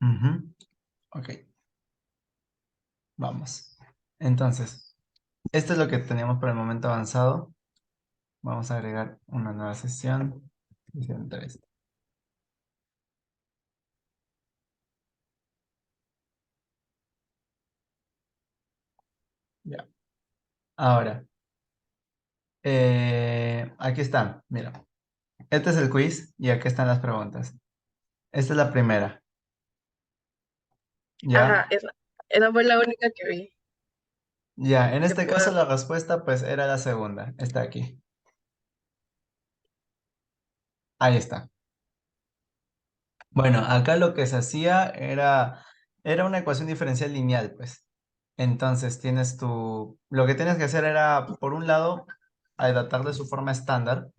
Ujú. Ok, vamos. Entonces, esto es lo que teníamos por el momento avanzado. Vamos a agregar una nueva sesión. Sesión 3. Ya. Ahora, aquí están. Mira, este es el quiz y aquí están las preguntas. Esta es la primera. Ajá, Ya, esa fue la única que vi. ya. En Que este caso puedo. la respuesta pues era la segunda. Está aquí. Ahí está. Bueno, acá lo que se hacía era una ecuación diferencial lineal, pues. Entonces tienes lo que tienes que hacer era, por un lado, adaptarle su forma estándar, o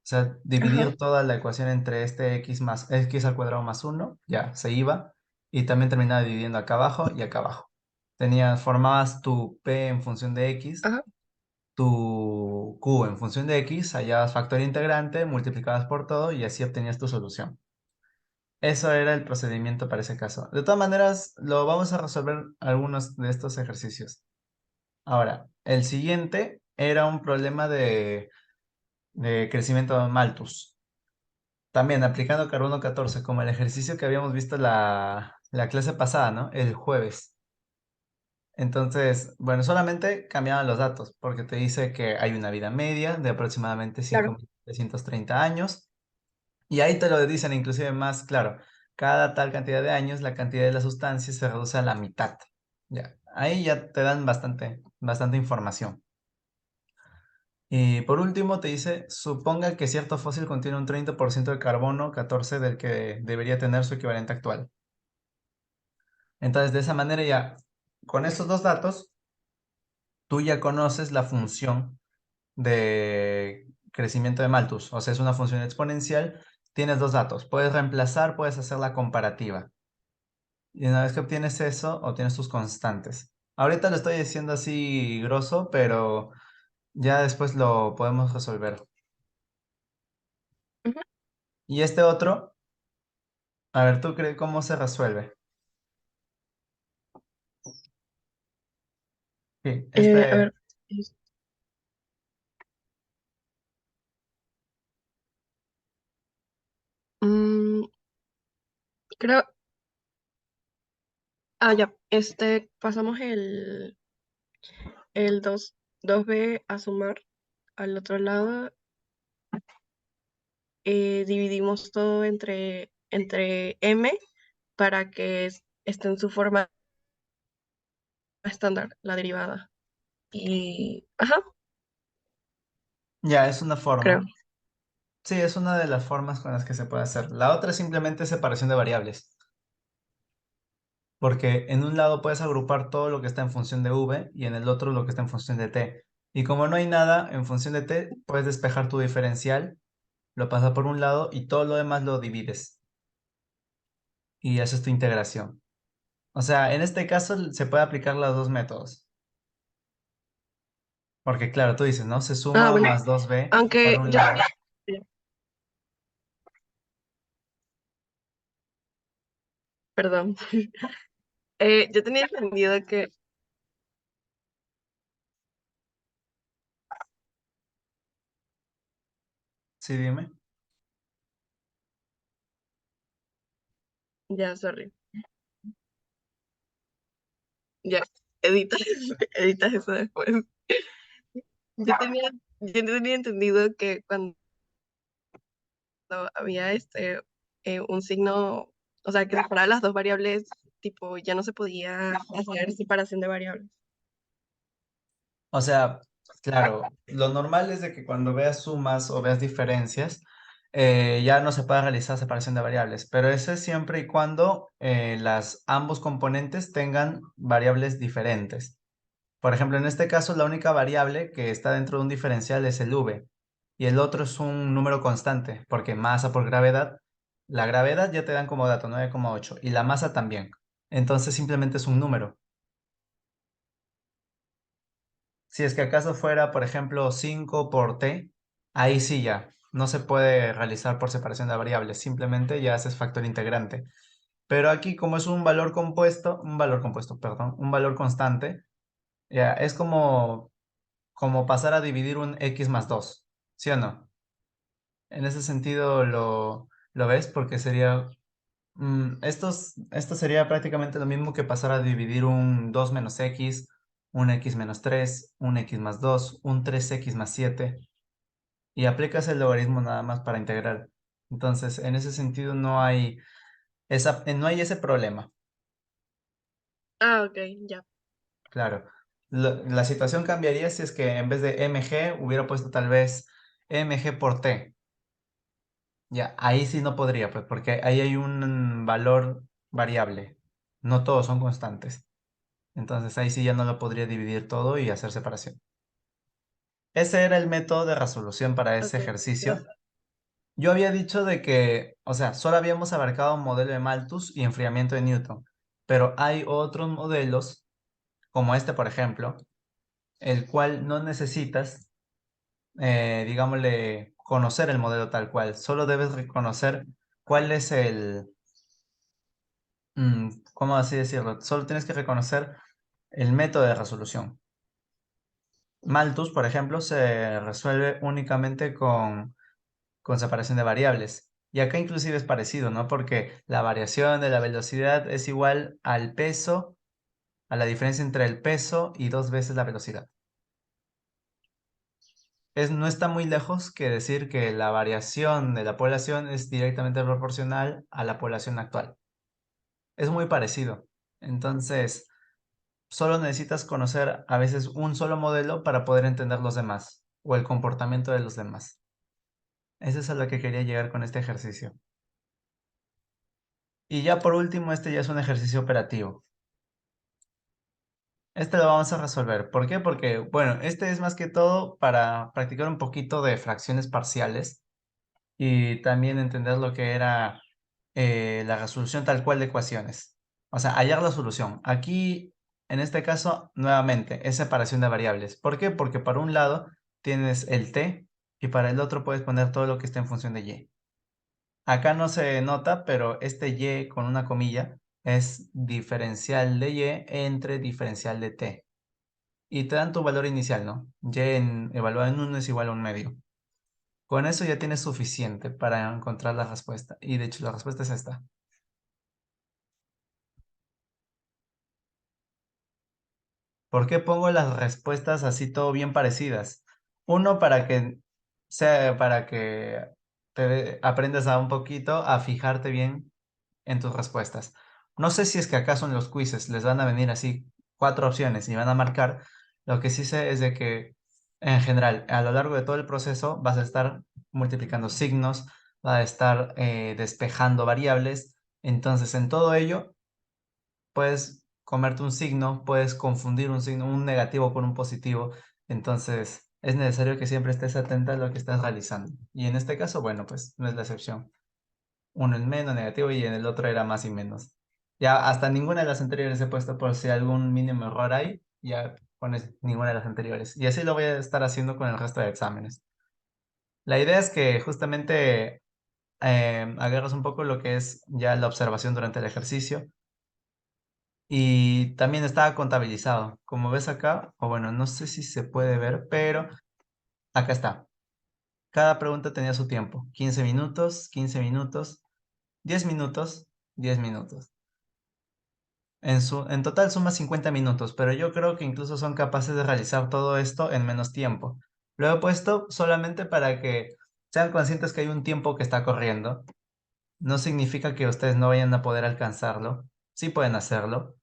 sea, Ajá, dividir toda la ecuación entre este x al cuadrado más uno, ya, se iba, y también terminaba dividiendo acá abajo y acá abajo. Formabas tu p en función de x, ajá. tu q en función de x, hallabas factor integrante, multiplicabas por todo y así obtenías tu solución. Eso era el procedimiento para ese caso. De todas maneras, lo vamos a resolver algunos de estos ejercicios. Ahora, el siguiente era un problema de crecimiento de Malthus. También aplicando carbono 14, como el ejercicio que habíamos visto la clase pasada, ¿no? El jueves. Entonces, bueno, solamente cambiaban los datos, porque te dice que hay una vida media de aproximadamente Claro. 5.330 años. Y ahí te lo dicen inclusive más claro. Cada tal cantidad de años, la cantidad de la sustancia se reduce a la mitad. Ya, ahí ya te dan bastante información. Y por último te dice, suponga que cierto fósil contiene un 30% de carbono 14 del que debería tener su equivalente actual. Entonces, de esa manera ya, con estos dos datos, tú ya conoces la función de crecimiento de Malthus. O sea, es una función exponencial. Tienes dos datos. Puedes reemplazar, puedes hacer la comparativa. Y una vez que obtienes eso, obtienes tus constantes. Ahorita lo estoy diciendo así grosso, pero ya después lo podemos resolver. Ujú. Y este otro, a ver, ¿tú crees cómo se resuelve? Sí, A ver. es- mm, creo. Ya. Pasamos el dos b a sumar al otro lado. Dividimos todo entre m para que esté en su forma estándar, la derivada. Y, ajá, ya es una creo. forma. Sí, es una de las formas con las que se puede hacer. La otra es simplemente separación de variables. Porque en un lado puedes agrupar todo lo que está en función de v y en el otro lo que está en función de t. Y como no hay nada en función de t, puedes despejar tu diferencial, lo pasas por un lado y todo lo demás lo divides y haces tu integración. O sea, en este caso se puede aplicar los dos métodos. Porque claro, tú dices, ¿no? Se suma Bueno, más 2b por aunque un yo, lado. perdón, yo tenía entendido que, Sí, dime. ya, sorry, ya, editas, editas eso después. Yo tenía entendido que cuando había un signo, o sea, que separaba las dos variables, tipo, ya no se podía hacer separación de variables. O sea, claro, lo normal es de que cuando veas sumas o veas diferencias, ya no se pueda realizar separación de variables, pero eso es siempre y cuando ambos componentes tengan variables diferentes. Por ejemplo, en este caso, la única variable que está dentro de un diferencial es el v y el otro es un número constante, porque masa por gravedad, la gravedad ya te dan como dato 9,8 y la masa también. Entonces simplemente es un número. Si es que acaso fuera, por ejemplo, 5 por t, ahí sí ya, no se puede realizar por separación de variables, simplemente ya haces factor integrante. Pero aquí, como es un valor compuesto, perdón, un valor constante, ya, es como pasar a dividir un x más 2, ¿sí o no? En ese sentido lo ves porque sería, esto sería prácticamente lo mismo que pasar a dividir un 2 menos x, un x menos 3, un x más 2, un 3x más 7, y aplicas el logaritmo nada más para integrar. Entonces, en ese sentido no hay ese problema. Ah, ok, ya. Claro. La situación cambiaría si es que en vez de mg hubiera puesto tal vez mg por t. Ya, ahí sí no podría, pues, porque ahí hay un valor variable. No todos son constantes. Entonces ahí sí ya no lo podría dividir todo y hacer separación. Ese era el método de resolución para ese Ok. ejercicio. Yo había dicho de que, o sea, solo habíamos abarcado modelo de Malthus y enfriamiento de Newton, pero hay otros modelos, como este, por ejemplo, el cual no necesitas, digámosle, conocer el modelo tal cual, solo debes reconocer cuál es ¿cómo así decirlo? Solo tienes que reconocer el método de resolución. Malthus, por ejemplo, se resuelve únicamente con separación de variables. Y acá inclusive es parecido, ¿no? Porque la variación de la velocidad es igual al peso, a la diferencia entre el peso y dos veces la velocidad. No está muy lejos que decir que la variación de la población es directamente proporcional a la población actual. Es muy parecido. Entonces, solo necesitas conocer a veces un solo modelo para poder entender los demás o el comportamiento de los demás. Eso es a lo que quería llegar con este ejercicio. Y ya por último, este ya es un ejercicio operativo. Este lo vamos a resolver. ¿Por qué? Porque, bueno, este es más que todo para practicar un poquito de fracciones parciales y también entender lo que era la resolución tal cual de ecuaciones. O sea, hallar la solución. Aquí, en este caso, nuevamente, es separación de variables. ¿Por qué? Porque para un lado tienes el t y para el otro puedes poner todo lo que esté en función de y. Acá no se nota, pero este y con una comilla es diferencial de y entre diferencial de t. Y te dan tu valor inicial, ¿no? Evaluado en 1 es igual a un medio. Con eso ya tienes suficiente para encontrar la respuesta. Y de hecho la respuesta es esta. ¿Por qué pongo las respuestas así todo bien parecidas? Uno, para que aprendas a un poquito a fijarte bien en tus respuestas. No sé si es que acaso en los quizzes les van a venir así 4 opciones y van a marcar. Lo que sí sé es de que en general, a lo largo de todo el proceso, vas a estar multiplicando signos, vas a estar despejando variables. Entonces, en todo ello, puedes comerte un signo, puedes confundir un signo, un negativo con un positivo. Entonces, es necesario que siempre estés atenta a lo que estás realizando. Y en este caso, bueno, pues no es la excepción. Uno es menos negativo y en el otro era más y menos. Ya hasta ninguna de las anteriores he puesto por si algún mínimo error hay, ya pones ninguna de las anteriores. Y así lo voy a estar haciendo con el resto de exámenes. La idea es que justamente agarras un poco lo que es ya la observación durante el ejercicio y también está contabilizado. Como ves acá, o bueno, no sé si se puede ver, pero acá está. Cada pregunta tenía su tiempo. 15 minutos, 15 minutos, 10 minutos, 10 minutos. En total suma 50 minutos, pero yo creo que incluso son capaces de realizar todo esto en menos tiempo. Lo he puesto solamente para que sean conscientes que hay un tiempo que está corriendo. No significa que ustedes no vayan a poder alcanzarlo. Sí pueden hacerlo,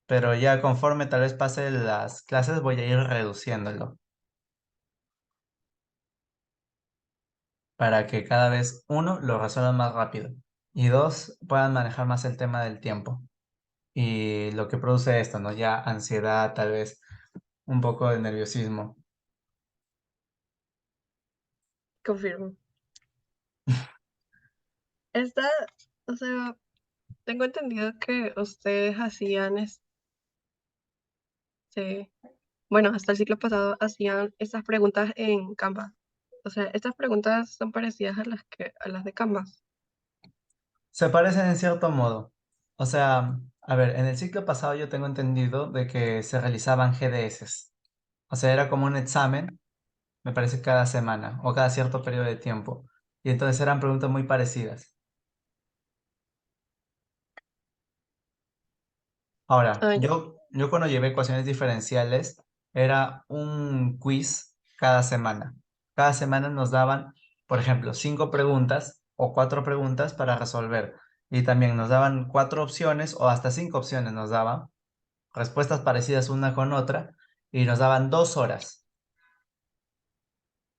pero ya conforme tal vez pase las clases voy a ir reduciéndolo para que cada vez uno lo resuelvan más rápido y dos puedan manejar más el tema del tiempo y lo que produce esto, ¿no? Ya ansiedad, tal vez un poco de nerviosismo. Confirmo. Esta, o sea, tengo entendido que ustedes hacían bueno, hasta el ciclo pasado hacían estas preguntas en Canva. O sea, estas preguntas son parecidas a las de Canvas. Se parecen en cierto modo. O sea, a ver, en el ciclo pasado yo tengo entendido de que se realizaban GDS. O sea, era como un examen, me parece, cada semana o cada cierto periodo de tiempo. Y entonces eran preguntas muy parecidas. Ahora, Ah, ya. yo cuando llevé ecuaciones diferenciales, era un quiz cada semana. Cada semana nos daban, por ejemplo, 5 preguntas o 4 preguntas para resolver. Y también nos daban 4 opciones o hasta 5 opciones nos daban, respuestas parecidas una con otra, y nos daban 2 horas.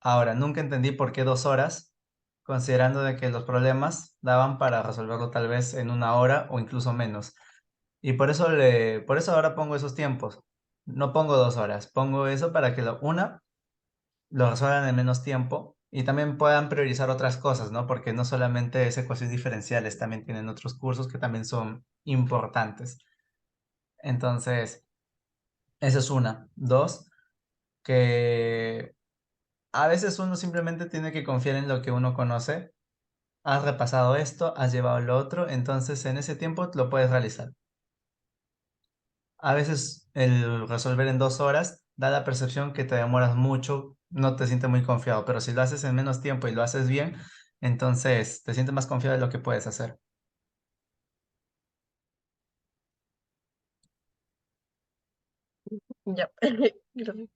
Ahora, nunca entendí por qué 2 horas, considerando de que los problemas daban para resolverlo tal vez en una hora o incluso menos. Y por eso ahora pongo esos tiempos. No pongo 2 horas, pongo eso para que lo resuelvan en menos tiempo y también puedan priorizar otras cosas, ¿no? Porque no solamente es ecuaciones diferenciales, también tienen otros cursos que también son importantes. Entonces, esa es una. Dos, que a veces uno simplemente tiene que confiar en lo que uno conoce. Has repasado esto, has llevado lo otro, entonces en ese tiempo lo puedes realizar. A veces el resolver en 2 horas da la percepción que te demoras mucho, no te sientes muy confiado, pero si lo haces en menos tiempo y lo haces bien, entonces te sientes más confiado de lo que puedes hacer. Ya. Gracias.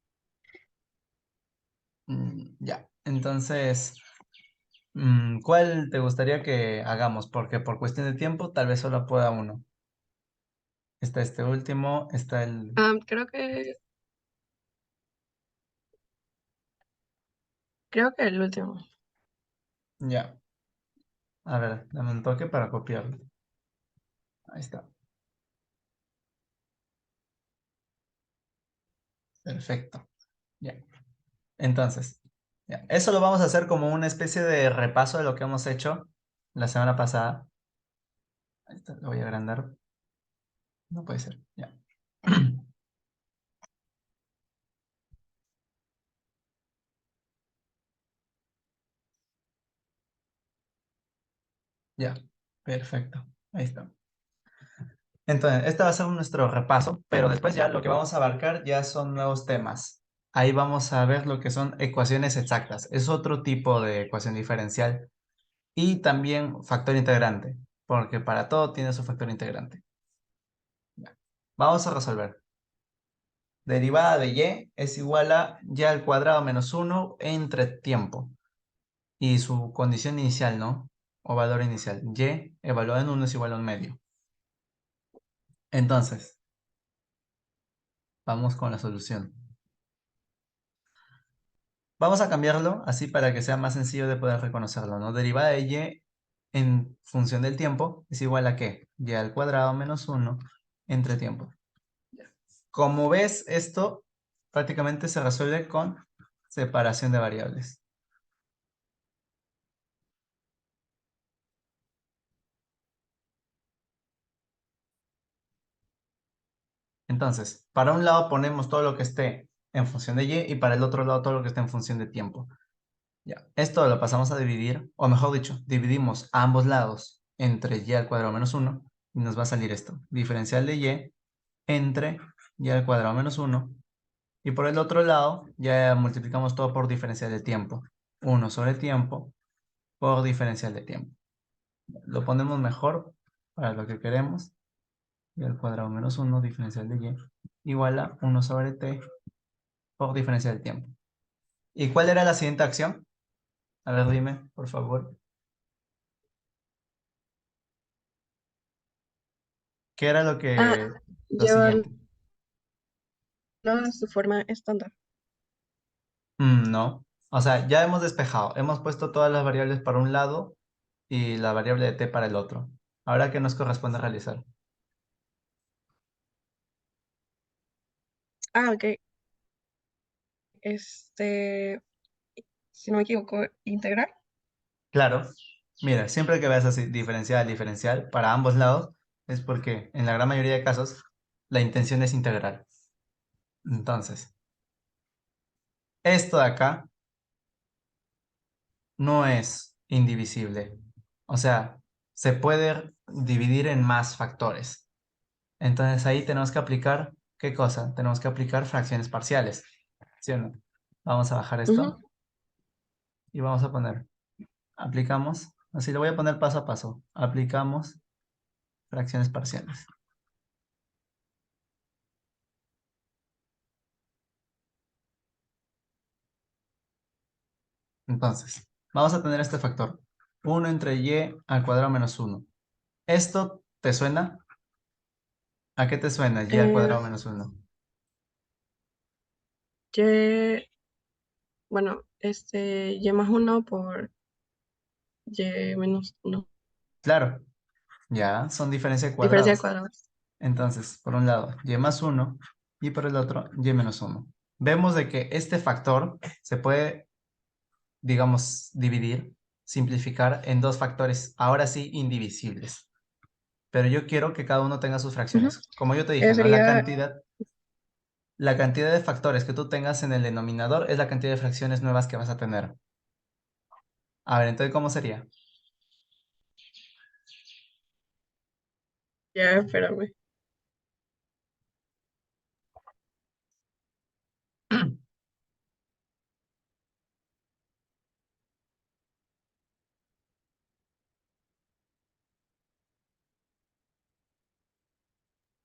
Ya, entonces, ¿cuál te gustaría que hagamos? Porque por cuestión de tiempo tal vez solo pueda uno. Está este último, está el... Creo que el último. Ya, a ver, dame un toque para copiarlo. Ahí está, perfecto. Ya. Entonces, ya, eso lo vamos a hacer como una especie de repaso de lo que hemos hecho la semana pasada. Ahí está, lo voy a agrandar. No puede ser. Ya. Ya. Perfecto. Ahí está. Entonces, este va a ser nuestro repaso, pero después ya lo que vamos a abarcar ya son nuevos temas. Ahí vamos a ver lo que son ecuaciones exactas. Es otro tipo de ecuación diferencial y también factor integrante, porque para todo tiene su factor integrante. Ya. Vamos a resolver. Derivada de y es igual a y al cuadrado menos 1 entre tiempo. Y su condición inicial, ¿no? O valor inicial. Y evaluado en 1 es igual a un medio. Entonces, vamos con la solución. Vamos a cambiarlo así para que sea más sencillo de poder reconocerlo, ¿no? Derivada de y en función del tiempo es igual a ¿qué? Y al cuadrado menos 1 entre tiempo. Como ves, esto prácticamente se resuelve con separación de variables. Entonces, para un lado ponemos todo lo que esté en función de y para el otro lado todo lo que esté en función de tiempo. Ya. Esto lo pasamos a dividir, o mejor dicho, dividimos a ambos lados entre y al cuadrado menos 1 y nos va a salir esto. Diferencial de y entre y al cuadrado menos 1. Y por el otro lado ya multiplicamos todo por diferencial de tiempo. 1 sobre tiempo por diferencial de tiempo. Lo ponemos mejor para lo que queremos. Y al cuadrado menos 1 diferencial de y igual a 1 sobre t por diferencia del tiempo. ¿Y cuál era la siguiente acción? A ver, dime, por favor. ¿Qué era Ah, lo llevan siguiente? a su forma estándar. No. O sea, ya hemos despejado. Hemos puesto todas las variables para un lado y la variable de t para el otro. Ahora, ¿qué nos corresponde realizar? Ah, ok. Este, si no me equivoco, integrar. Claro. Mira, siempre que veas así diferencial, diferencial para ambos lados, es porque en la gran mayoría de casos la intención es integral. Entonces, esto de acá no es indivisible. O sea, se puede dividir en más factores. Entonces ahí tenemos que aplicar, ¿qué cosa? Tenemos que aplicar fracciones parciales, ¿sí o no? Vamos a bajar Ujú. esto y vamos a poner, aplicamos, así lo voy a poner paso a paso, aplicamos fracciones parciales. Entonces, vamos a tener este factor, 1 entre y al cuadrado menos 1. ¿Esto te suena? ¿A qué te suena y al Eh, cuadrado menos 1? y, bueno, y más uno por y menos uno. Claro, ya, son diferencia de Diferencia de cuadrados. cuadrados. Entonces, por un lado, y más 1 y por el otro, y-1. Vemos de que este factor se puede, digamos, dividir, simplificar en dos factores, ahora sí, indivisibles. Pero yo quiero que cada uno tenga sus Ujú. fracciones. Como yo te dije, ¿no? Sería, La cantidad de factores que tú tengas en el denominador es la cantidad de fracciones nuevas que vas a tener. A ver, entonces, ¿cómo sería? ya, espérame.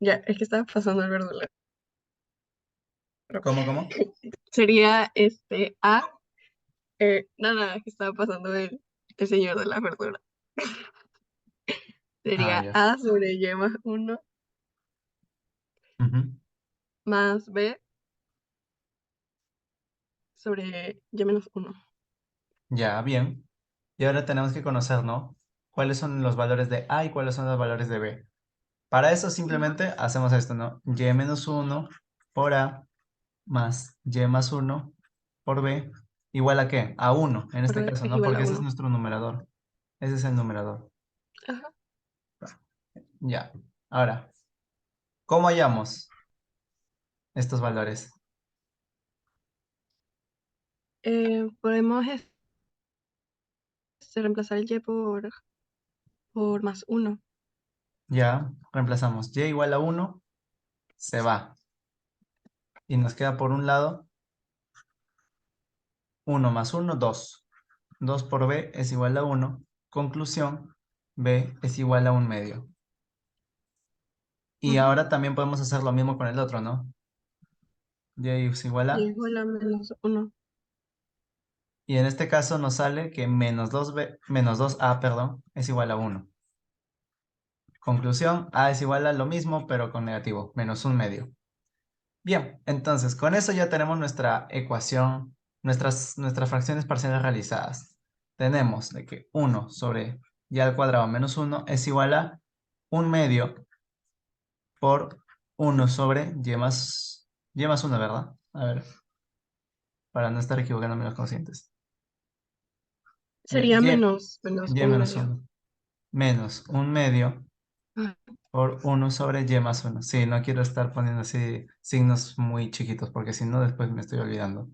Ya, es que estaba pasando el verdulero. ¿Cómo? Sería A, nada, es que estaba pasando el señor de la verdura. Ah, Sería ya. A sobre Y más uno Ujú. más B sobre Y menos uno. Ya, bien. Y ahora tenemos que conocer, ¿no? ¿Cuáles son los valores de A y cuáles son los valores de B? Para eso simplemente hacemos esto, ¿no? Y-1 por A más Y+1 por B, ¿igual a qué? A 1, en Por este B caso, es ¿no? igual a Porque ese es uno. nuestro numerador. Ese es el numerador. Ajá. Ya. Ahora, ¿cómo hallamos estos valores? Podemos reemplazar el Y por más uno. Ya, reemplazamos. Y igual a 1, se va. Y nos queda por un lado 1 más 1, 2. 2 por B es igual a 1. Conclusión, B es igual a 1/2. Y Ujú. ahora también podemos hacer lo mismo con el otro, ¿no? Y es igual Y a. es igual a menos uno. Y en este caso nos sale que -2A, perdón, es igual a 1. Conclusión, A es igual a lo mismo, pero con negativo, -1/2. Bien, entonces con eso ya tenemos nuestra ecuación, nuestras fracciones parciales realizadas. Tenemos de que 1 sobre y² - 1 es igual a 1/2 por 1 sobre y más 1, ¿verdad? A ver, para no estar equivocándome los cocientes. Ya, Sería menos y un menos medio. 1 menos 1/2 Ah. por 1 sobre y+1. Sí, no quiero estar poniendo así signos muy chiquitos porque si no después me estoy olvidando.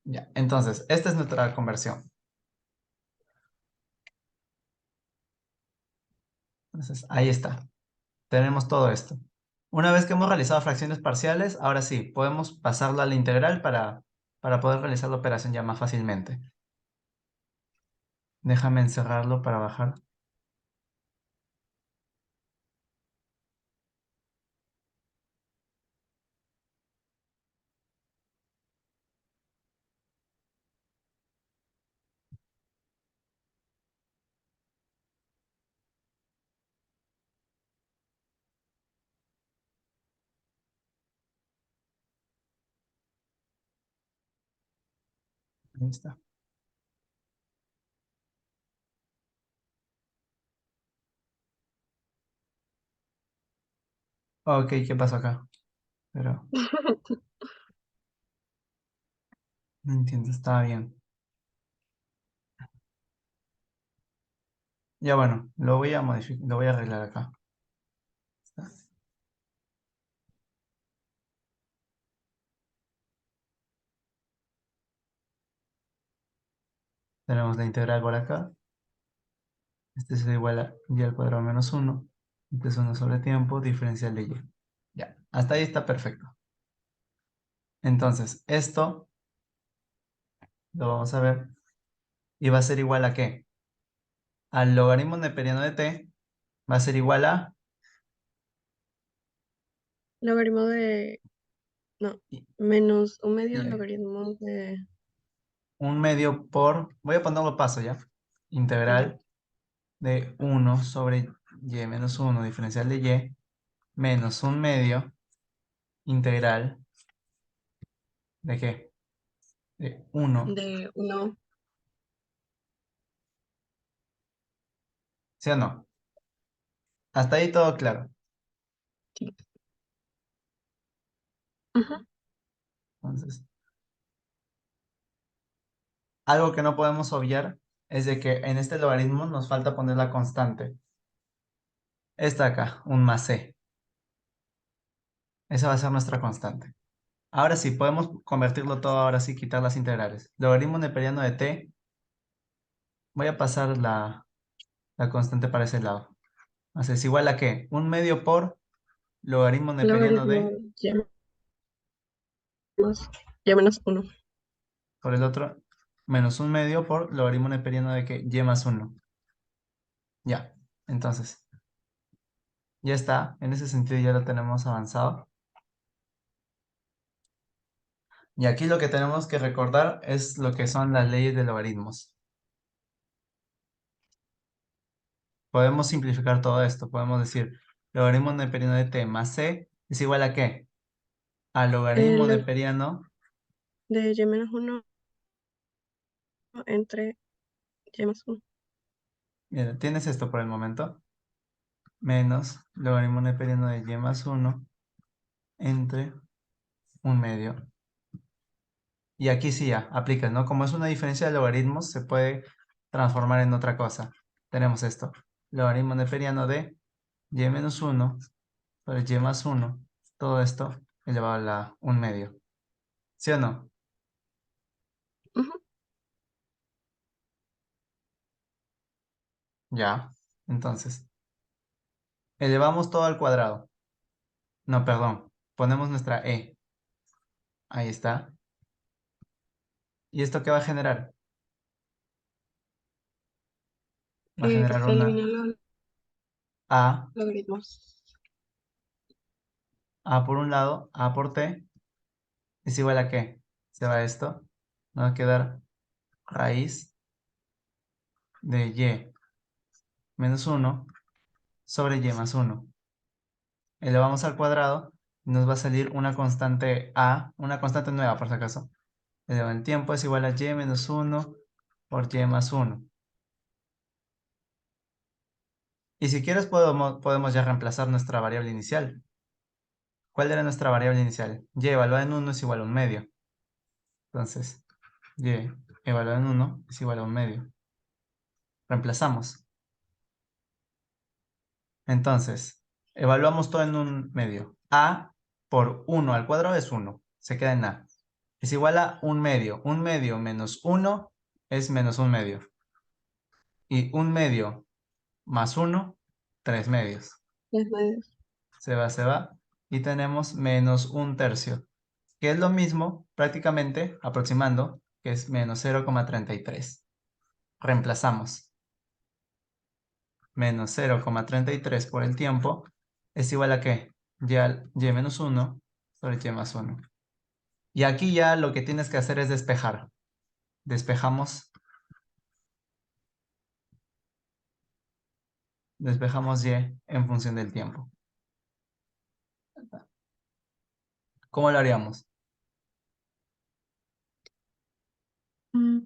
Ya, entonces, esta es nuestra conversión. Entonces, ahí está. Tenemos todo esto. Una vez que hemos realizado fracciones parciales, ahora sí, podemos pasarlo a la integral para poder realizar la operación ya más fácilmente. Déjame encerrarlo para bajar. Ahí está. Ok, ¿qué pasó acá? Pero no entiendo, estaba bien. Ya bueno, lo voy a modificar, lo voy a arreglar acá. Tenemos la integral por acá. Este será igual a y al cuadrado menos uno. Este es 1 sobre tiempo, diferencial de y. Ya, hasta ahí está perfecto. Entonces, esto lo vamos a ver. Y va a ser igual a ¿qué? Al logaritmo neperiano de t va a ser igual a Logaritmo de, no, y- menos un medio y logaritmo de, 1/2 por, voy a ponerlo paso ya, ya, integral de 1 sobre y menos 1 diferencial de y menos 1/2 integral de qué? De 1, de uno. ¿sí o no? Hasta ahí todo claro. Sí. Ujú. Entonces, algo que no podemos obviar es de que en este logaritmo nos falta poner la constante. Esta acá, un más c. Esa va a ser nuestra constante. Ahora sí, podemos convertirlo todo, ahora sí, quitar las integrales. Logaritmo neperiano de t, voy a pasar la constante para ese lado. Entonces, ¿es igual a qué? 1/2 por logaritmo neperiano Logaritmo de, más, y menos uno. por el otro, menos 1/2 por logaritmo neperiano de que y más 1. Ya, entonces, ya está. En ese sentido ya lo tenemos avanzado. Y aquí lo que tenemos que recordar es lo que son las leyes de logaritmos. Podemos simplificar todo esto. Podemos decir, logaritmo neperiano de t más c es igual a ¿qué? Al logaritmo El neperiano. de y menos uno entre y más uno. Mira, tienes esto por el momento. Menos logaritmo neperiano de y más 1 entre 1/2. Y aquí sí ya, aplicas, ¿no? Como es una diferencia de logaritmos, se puede transformar en otra cosa. Tenemos esto. Logaritmo neperiano de y menos 1 sobre y más 1. Todo esto elevado a la 1/2. ¿Sí o no? Ujú. Ya. Entonces, elevamos todo al cuadrado. No, perdón. Ponemos nuestra e. Ahí está. ¿Y esto qué va a generar? Va a Que generar se una eliminan los a. logaritmos. A por un lado, a por t es igual a ¿qué? Se va esto. Nos va a quedar raíz de y menos 1 sobre y más 1. Elevamos al cuadrado y nos va a salir una constante a, una constante nueva por si acaso. Elevado en tiempo es igual a y menos 1 por y más 1. Y si quieres podemos ya reemplazar nuestra variable inicial. ¿Cuál era nuestra variable inicial? Y evaluada en 1 es igual a 1/2. Entonces, y evaluada en 1 es igual a 1/2. Reemplazamos. Entonces, evaluamos todo en 1/2. A por 1 al cuadrado es 1. Se queda en A. Es igual a 1/2. 1/2 menos 1 es menos 1/2. Y 1/2 más 1, 3/2. Los medios. Se va. Y tenemos menos 1/3. Que es lo mismo, prácticamente, aproximando, que es menos 0,33. Reemplazamos. Menos 0,33 por el tiempo es igual a ¿qué? Y menos 1 sobre y más 1. Y aquí ya lo que tienes que hacer es despejar. Despejamos y en función del tiempo. ¿Cómo lo haríamos? Mm,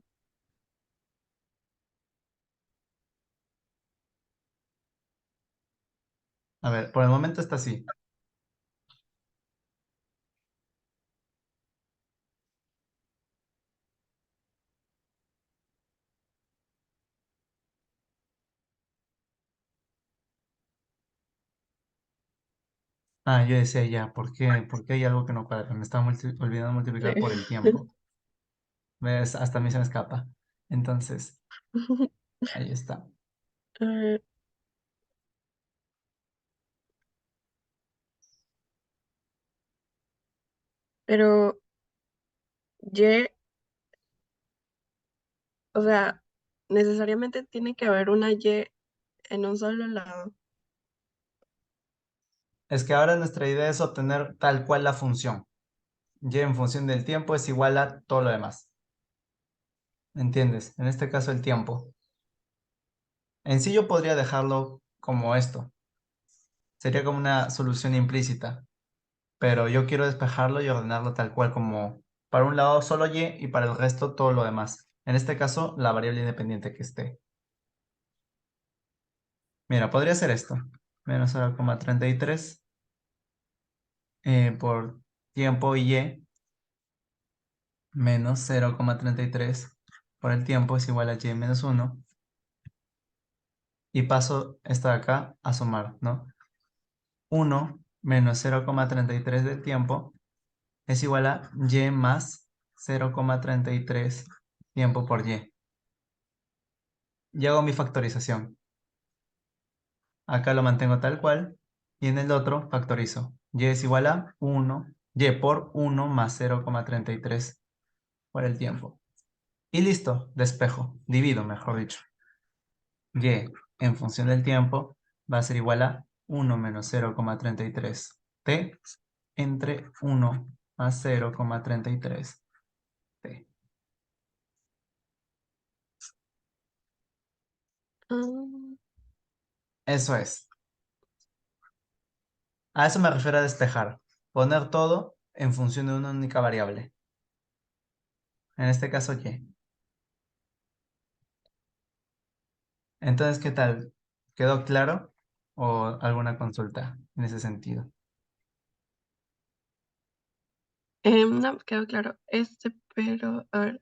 A ver, por el momento está así. Ah, yo decía ya, ¿por qué? ¿Por qué hay algo que no cuadra? Me estaba olvidando multiplicar por el sí. tiempo. ¿Ves? Hasta a mí se me escapa. Entonces, ahí está. eh, pero Y, o sea, necesariamente tiene que haber una Y en un solo lado. Es que ahora nuestra idea es obtener tal cual la función. Y en función del tiempo es igual a todo lo demás. ¿Entiendes? En este caso el tiempo. En sí yo podría dejarlo como esto. Sería como una solución implícita. Pero yo quiero despejarlo y ordenarlo tal cual como para un lado solo y para el resto todo lo demás. En este caso, la variable independiente que esté. Mira, podría ser esto. Menos 0,33 por tiempo y menos 0,33 por el tiempo es igual a y menos 1. Y paso esto de acá a sumar, ¿no? 1 menos 0,33 del tiempo es igual a y más 0,33 tiempo por y. Y hago mi factorización. Acá lo mantengo tal cual. Y en el otro factorizo. Y es igual a 1, y por 1 más 0,33 por el tiempo. Y listo, despejo. Divido, mejor dicho. Y en función del tiempo va a ser igual a 1 menos 0,33 t entre 1 más 0,33 t. Ah, Eso es. A eso me refiero a despejar. Poner todo en función de una única variable. En este caso, y. Entonces, ¿qué tal? ¿Quedó claro? ¿O alguna consulta en ese sentido? no, quedó claro. Pero, a ver,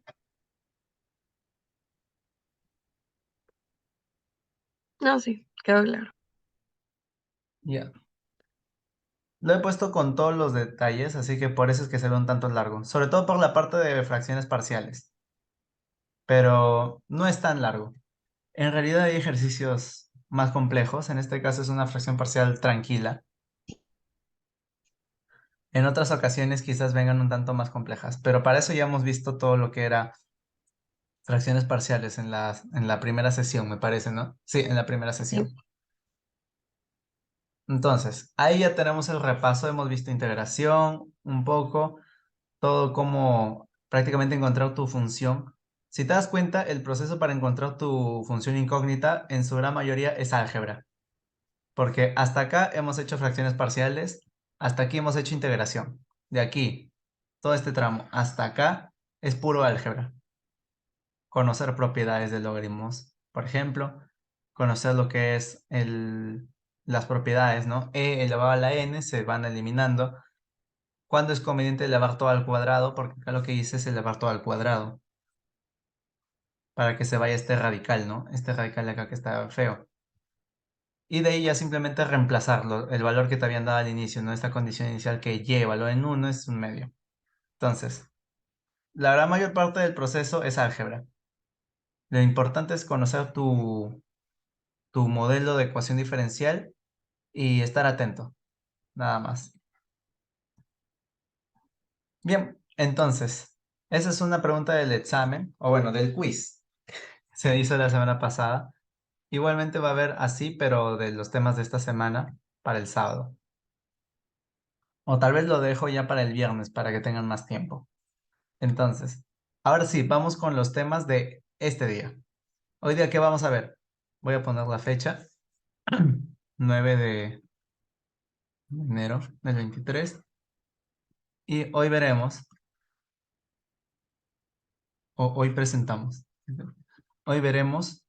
no, sí, quedó claro. Ya. Lo he puesto con todos los detalles, así que por eso es que se ve un tanto largo. Sobre todo por la parte de fracciones parciales. Pero no es tan largo. En realidad hay ejercicios más complejos. En este caso es una fracción parcial tranquila. En otras ocasiones quizás vengan un tanto más complejas. Pero para eso ya hemos visto todo lo que era fracciones parciales en la primera sesión, me parece, ¿no? Sí, en la primera Sí. sesión. Entonces, ahí ya tenemos el repaso, hemos visto integración, un poco, todo como prácticamente encontrar tu función. Si te das cuenta, el proceso para encontrar tu función incógnita en su gran mayoría es álgebra, porque hasta acá hemos hecho fracciones parciales, hasta aquí hemos hecho integración. De aquí, todo este tramo, hasta acá es puro álgebra. Conocer propiedades de logaritmos, por ejemplo, conocer lo que es las propiedades, ¿no? E elevado a la n se van eliminando. ¿Cuándo es conveniente elevar todo al cuadrado? Porque acá lo que hice es elevar todo al cuadrado para que se vaya este radical, ¿no? Este radical de acá que está feo. Y de ahí ya simplemente reemplazarlo, el valor que te habían dado al inicio, ¿no? Esta condición inicial que y valor en 1 es un medio. Entonces, la gran mayor parte del proceso es álgebra. Lo importante es conocer tu modelo de ecuación diferencial y estar atento, nada más. Bien, entonces, esa es una pregunta del examen, o bueno, del quiz. Se hizo la semana pasada. Igualmente va a haber así, pero de los temas de esta semana para el sábado. O tal vez lo dejo ya para el viernes para que tengan más tiempo. Entonces, ahora sí, vamos con los temas de este día. Hoy día, ¿qué vamos a ver? Voy a poner la fecha, 9 de enero del 23. Y hoy veremos, o hoy presentamos, hoy veremos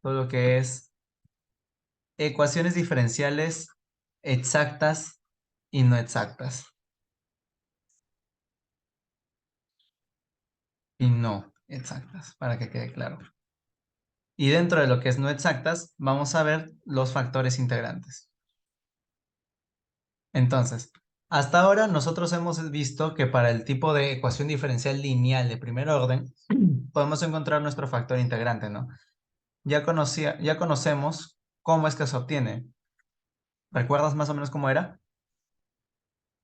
todo lo que es ecuaciones diferenciales exactas y no exactas. Y no exactas, para que quede claro. Y dentro de lo que es no exactas, vamos a ver los factores integrantes. Entonces, hasta ahora nosotros hemos visto que para el tipo de ecuación diferencial lineal de primer orden, podemos encontrar nuestro factor integrante, ¿no? ya conocemos cómo es que se obtiene. ¿Recuerdas más o menos cómo era?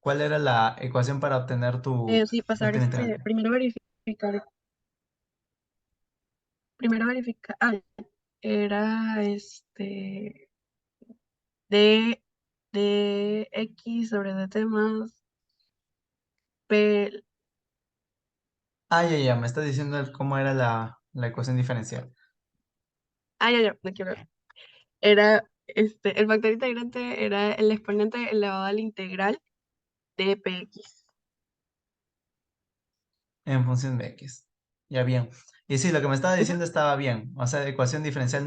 ¿Cuál era la ecuación para obtener tu Sí, pasar factor integrante? primero verificar, era de, de X sobre dt más P, Ah, ya, me estás diciendo cómo era la ecuación diferencial. ya, no quiero ver. Era, el factor integrante era el exponente elevado a la integral de px. En función de X. Ya bien. Y sí, lo que me estaba Ujú. diciendo estaba bien. O sea, ecuación diferencial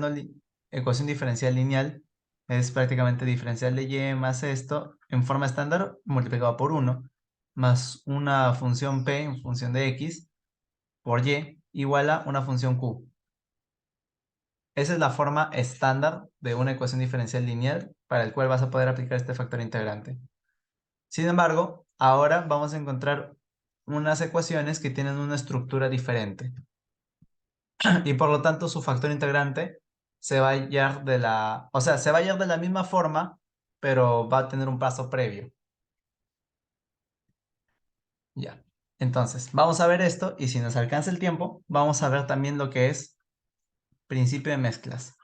lineal es prácticamente diferencial de Y más esto en forma estándar multiplicado por uno más una función P en función de X por Y igual a una función Q. Esa es la forma estándar de una ecuación diferencial lineal para el cual vas a poder aplicar este factor integrante. Sin embargo, ahora vamos a encontrar unas ecuaciones que tienen una estructura diferente. Y por lo tanto su factor integrante se va a hallar o sea, se va a hallar de la misma forma, pero va a tener un paso previo. Ya. Entonces, vamos a ver esto y si nos alcanza el tiempo, vamos a ver también lo que es principio de mezclas,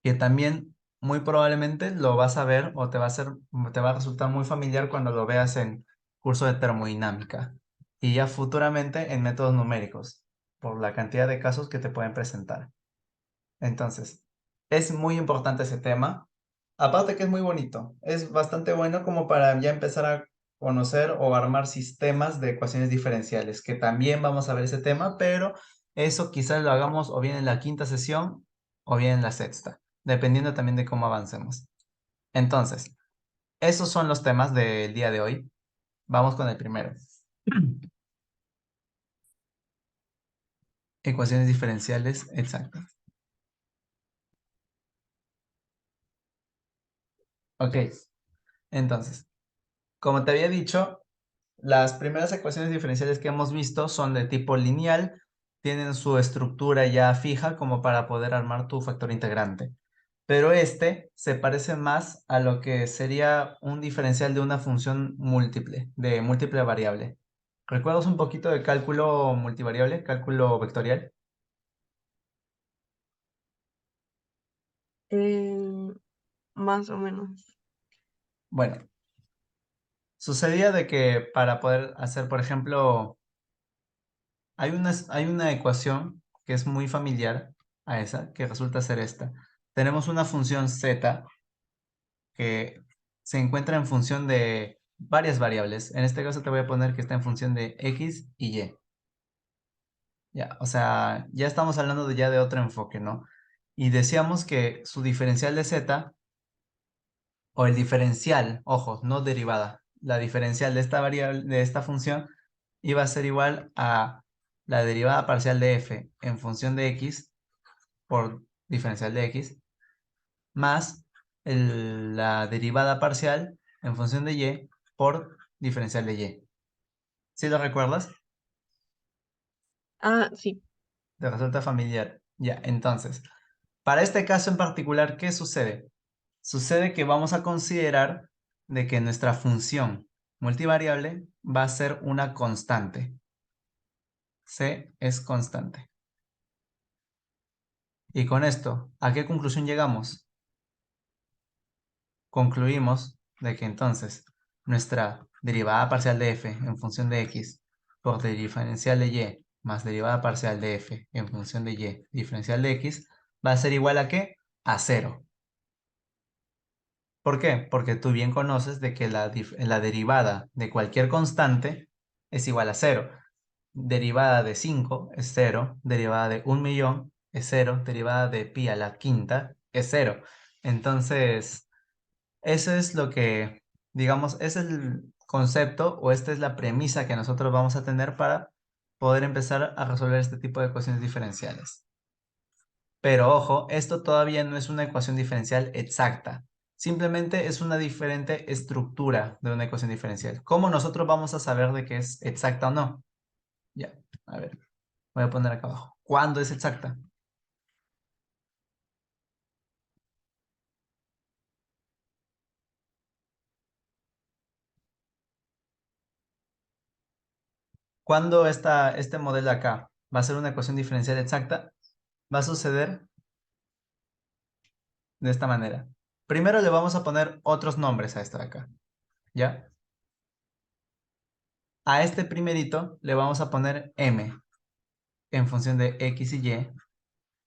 que también muy probablemente lo vas a ver o te va a resultar muy familiar cuando lo veas en curso de termodinámica y ya futuramente en métodos numéricos, por la cantidad de casos que te pueden presentar. Entonces, es muy importante ese tema. Aparte que es muy bonito. Es bastante bueno como para ya empezar a conocer o armar sistemas de ecuaciones diferenciales, que también vamos a ver ese tema, pero eso quizás lo hagamos o bien en la quinta sesión o bien en la sexta, dependiendo también de cómo avancemos. Entonces, esos son los temas del día de hoy. Vamos con el primero. Ecuaciones diferenciales exactas. Ok, entonces, como te había dicho, las primeras ecuaciones diferenciales que hemos visto son de tipo lineal, tienen su estructura ya fija como para poder armar tu factor integrante. Pero este se parece más a lo que sería un diferencial de una función múltiple, de múltiple variable. ¿Recuerdas un poquito de cálculo multivariable, cálculo vectorial? eh, más o menos. Bueno, sucedía de que para poder hacer, por ejemplo, hay una ecuación que es muy familiar a esa, que resulta ser esta. Tenemos una función z que se encuentra en función de varias variables. En este caso te voy a poner que está en función de x y y. Ya, o sea, ya estamos hablando ya de otro enfoque, ¿no? Y decíamos que su diferencial de z, o el diferencial, ojo, no derivada, la diferencial de esta variable, de esta función, iba a ser igual a la derivada parcial de f en función de x por diferencial de x, más la derivada parcial en función de y por diferencial de y. ¿Sí lo recuerdas? Ah, sí. Te resulta familiar. Ya, entonces, para este caso en particular, ¿qué sucede? Sucede que vamos a considerar de que nuestra función multivariable va a ser una constante. C es constante. Y con esto, ¿a qué conclusión llegamos? Concluimos de que entonces nuestra derivada parcial de f en función de x por diferencial de y más derivada parcial de f en función de y diferencial de x va a ser igual a ¿qué? A cero. ¿Por qué? Porque tú bien conoces de que la derivada de cualquier constante es igual a cero. Derivada de 5 es cero, derivada de 1.000.000 es cero, derivada de pi a la quinta es cero. Entonces, eso es lo que, digamos, es el concepto o esta es la premisa que nosotros vamos a tener para poder empezar a resolver este tipo de ecuaciones diferenciales. Pero ojo, esto todavía no es una ecuación diferencial exacta. Simplemente es una diferente estructura de una ecuación diferencial. ¿Cómo nosotros vamos a saber de que es exacta o no? Ya, a ver, voy a poner acá abajo. ¿Cuándo es exacta? ¿Cuándo este modelo de acá va a ser una ecuación diferencial exacta? Va a suceder de esta manera. Primero le vamos a poner otros nombres a esto de acá, ¿ya? A este primerito le vamos a poner m en función de x y y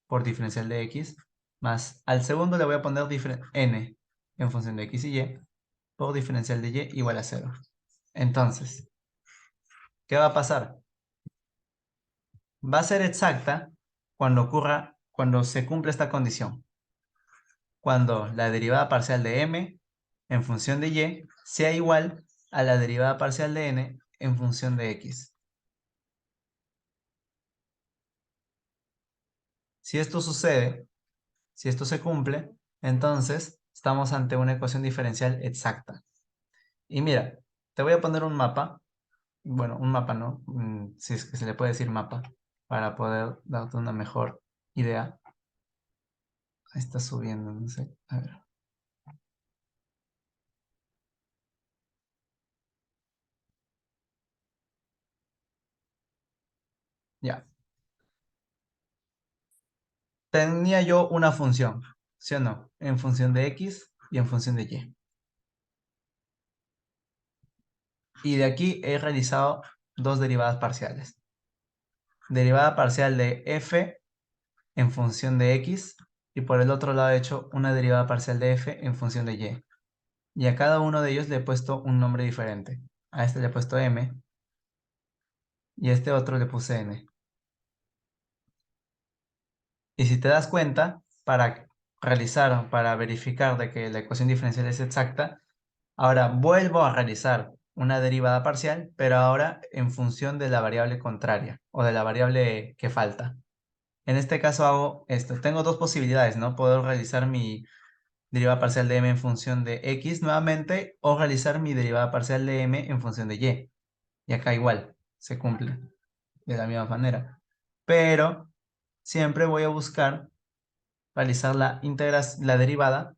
por diferencial de x, más al segundo le voy a poner n en función de x y y por diferencial de y igual a 0. Entonces, ¿qué va a pasar? Va a ser exacta cuando se cumple esta condición. Cuando la derivada parcial de m en función de y sea igual a la derivada parcial de n en función de x. Si esto sucede, si esto se cumple, entonces estamos ante una ecuación diferencial exacta. Y mira, te voy a poner un mapa. Bueno, un mapa, ¿no? Si es que se le puede decir mapa, para poder darte una mejor idea. Ahí está subiendo, no sé. A ver. Ya. Tenía yo una función, ¿sí o no? En función de x y en función de y. Y de aquí he realizado dos derivadas parciales. Derivada parcial de f en función de x y por el otro lado he hecho una derivada parcial de f en función de y. Y a cada uno de ellos le he puesto un nombre diferente. A este le he puesto m y a este otro le puse n. Y si te das cuenta, para verificar de que la ecuación diferencial es exacta, ahora vuelvo a realizar una derivada parcial, pero ahora en función de la variable contraria o de la variable que falta. En este caso hago esto. Tengo dos posibilidades, ¿no? Puedo realizar mi derivada parcial de m en función de x nuevamente o realizar mi derivada parcial de m en función de y. Y acá igual, se cumple de la misma manera. Pero siempre voy a buscar realizar la derivada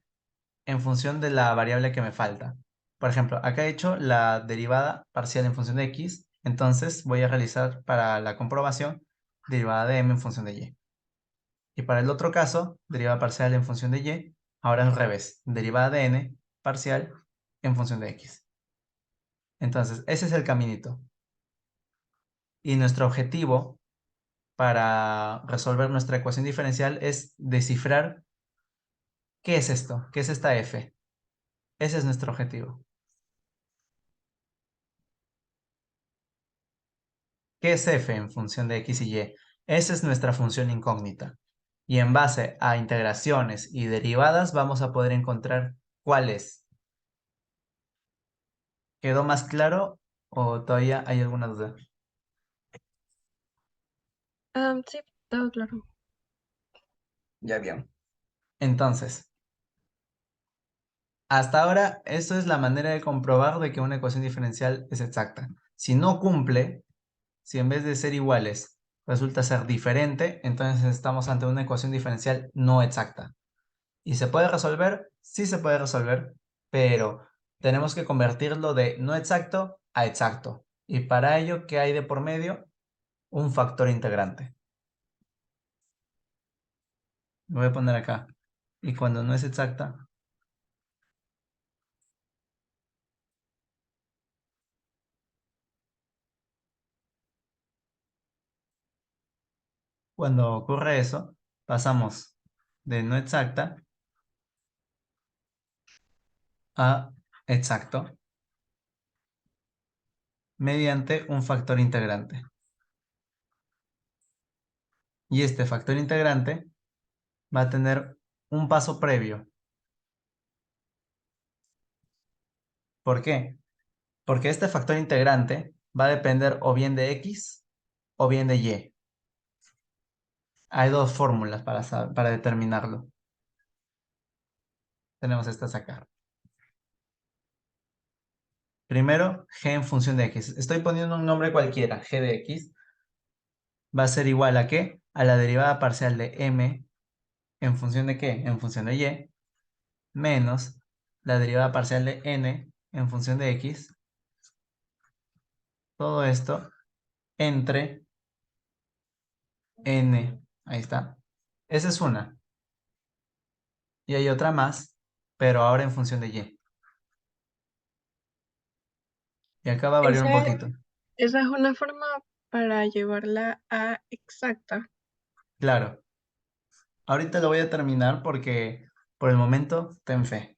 en función de la variable que me falta. Por ejemplo, acá he hecho la derivada parcial en función de x, entonces voy a realizar para la comprobación derivada de m en función de y. Y para el otro caso, derivada parcial en función de y, ahora al revés, derivada de n parcial en función de x. Entonces, ese es el caminito. Y nuestro objetivo para resolver nuestra ecuación diferencial es descifrar qué es esto, qué es esta f. Ese es nuestro objetivo. ¿Qué es f en función de x y y? Esa es nuestra función incógnita. Y en base a integraciones y derivadas vamos a poder encontrar cuál es. ¿Quedó más claro o todavía hay alguna duda? Sí, todo claro. Ya bien. Entonces, hasta ahora, eso es la manera de comprobar de que una ecuación diferencial es exacta. Si no cumple, si en vez de ser iguales resulta ser diferente, entonces estamos ante una ecuación diferencial no exacta. ¿Y se puede resolver? Sí se puede resolver, pero tenemos que convertirlo de no exacto a exacto. Y para ello, ¿qué hay de por medio? Un factor integrante. Lo voy a poner acá. Y cuando no es exacta, cuando ocurre eso, pasamos de no exacta a exacto mediante un factor integrante. Y este factor integrante va a tener un paso previo. ¿Por qué? Porque este factor integrante va a depender o bien de x o bien de y. Hay dos fórmulas para determinarlo. Tenemos estas acá. Primero, g en función de x. Estoy poniendo un nombre cualquiera, g de x, va a ser igual a ¿qué? A la derivada parcial de m en función de ¿qué? En función de y, menos la derivada parcial de n en función de x. Todo esto entre n. Ahí está. Esa es una. Y hay otra más, pero ahora en función de y. Y acá va a variar un Esa, poquito. esa es una forma para llevarla a exacta. Claro. Ahorita lo voy a terminar porque por el momento ten fe.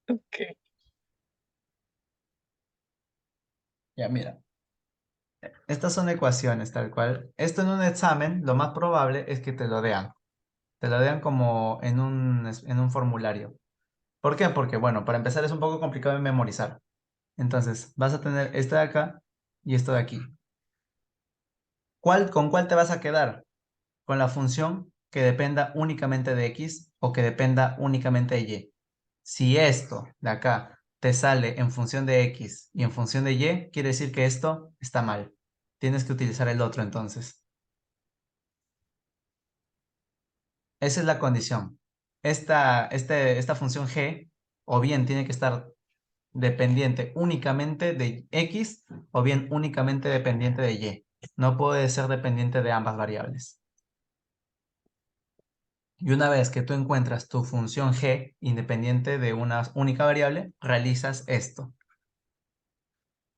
Ok. Ya, mira. Estas son ecuaciones tal cual. Esto en un examen, lo más probable es que te lo vean. Te lo vean como en un formulario. ¿Por qué? Porque, bueno, para empezar es un poco complicado de memorizar. Entonces, vas a tener esto de acá y esto de aquí. ¿Con cuál te vas a quedar? ¿Con la función que dependa únicamente de x o que dependa únicamente de y? Si esto de acá te sale en función de x y en función de y, quiere decir que esto está mal. Tienes que utilizar el otro entonces. Esa es la condición. Esta función g o bien tiene que estar dependiente únicamente de x o bien únicamente dependiente de y. No puede ser dependiente de ambas variables. Y una vez que tú encuentras tu función g independiente de una única variable, realizas esto,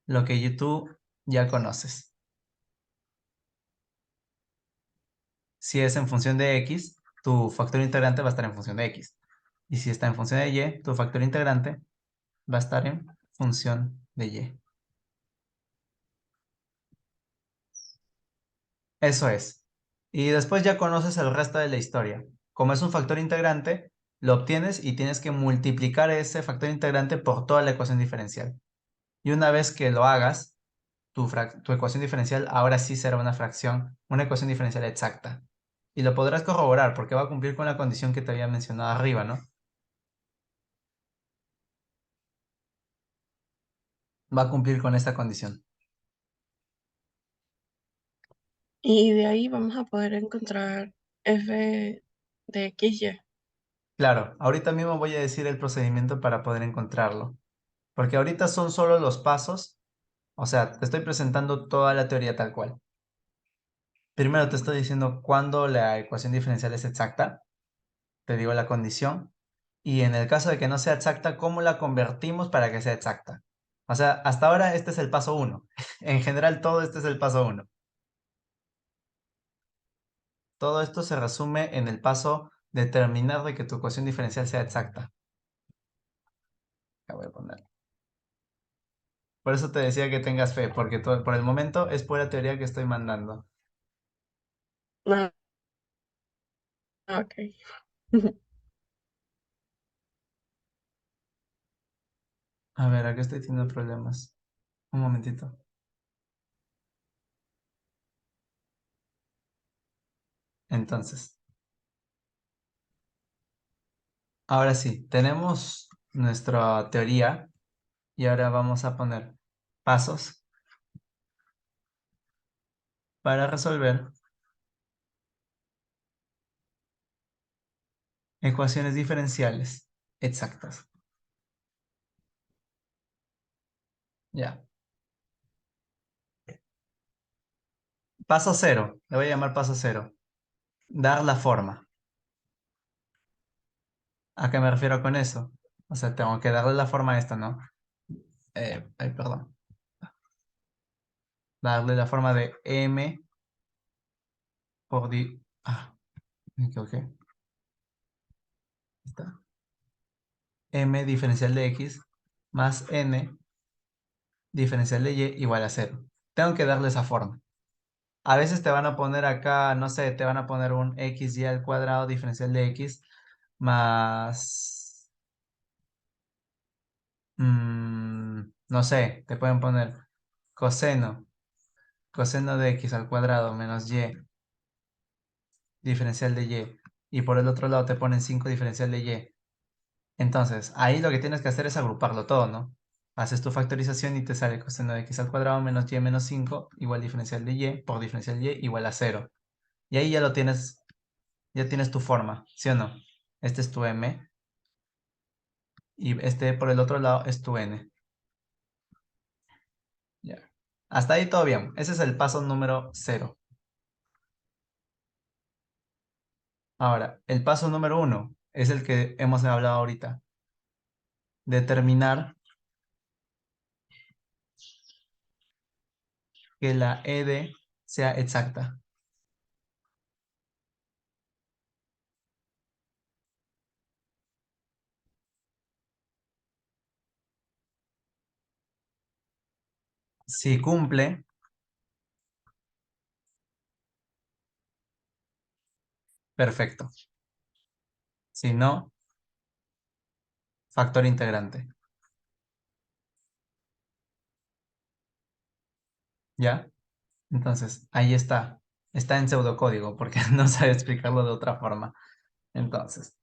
lo que tú ya conoces. Si es en función de x, tu factor integrante va a estar en función de x. Y si está en función de y, tu factor integrante va a estar en función de y. Eso es. Y después ya conoces el resto de la historia. Como es un factor integrante, lo obtienes y tienes que multiplicar ese factor integrante por toda la ecuación diferencial. Y una vez que lo hagas, tu ecuación diferencial ahora sí será una fracción, una ecuación diferencial exacta. Y lo podrás corroborar porque va a cumplir con la condición que te había mencionado arriba, ¿no? Va a cumplir con esta condición. Y de ahí vamos a poder encontrar f de x, y. Claro, ahorita mismo voy a decir el procedimiento para poder encontrarlo. Porque ahorita son solo los pasos, o sea, te estoy presentando toda la teoría tal cual. Primero te estoy diciendo cuándo la ecuación diferencial es exacta, te digo la condición, y en el caso de que no sea exacta, ¿cómo la convertimos para que sea exacta? O sea, hasta ahora este es el paso uno. En general, todo este es el paso uno. Todo esto se resume en el paso determinar de que tu ecuación diferencial sea exacta. La voy a poner. Por eso te decía que tengas fe, porque por el momento es pura teoría que estoy mandando. Ah, ok. A ver, aquí estoy teniendo problemas. Un momentito. Entonces, ahora sí, tenemos nuestra teoría y ahora vamos a poner pasos para resolver ecuaciones diferenciales exactas. Ya. Paso cero. Le voy a llamar paso cero. Dar la forma. ¿A qué me refiero con eso? O sea, tengo que darle la forma a esto, ¿no? Ay, perdón. Darle la forma de m por me equivoqué. Ahí está. M diferencial de x más n diferencial de y igual a cero. Tengo que darle esa forma. A veces te van a poner acá, no sé, te van a poner un xy al cuadrado diferencial de x más, no sé, te pueden poner coseno, coseno de x al cuadrado menos y diferencial de y. Y por el otro lado te ponen 5 diferencial de y. Entonces, ahí lo que tienes que hacer es agruparlo todo, ¿no? Haces tu factorización y te sale coseno de x al cuadrado menos y menos 5 igual diferencial de y por diferencial de y igual a 0. Y ahí ya lo tienes, ya tienes tu forma, ¿sí o no? Este es tu m y este por el otro lado es tu n. Ya. Hasta ahí todo bien. Ese es el paso número 0. Ahora, el paso número 1 es el que hemos hablado ahorita. Determinar que la ED sea exacta. Si cumple, perfecto. Si no, factor integrante. ¿Ya? Entonces, ahí está. Está en pseudocódigo porque no sabe explicarlo de otra forma. Entonces,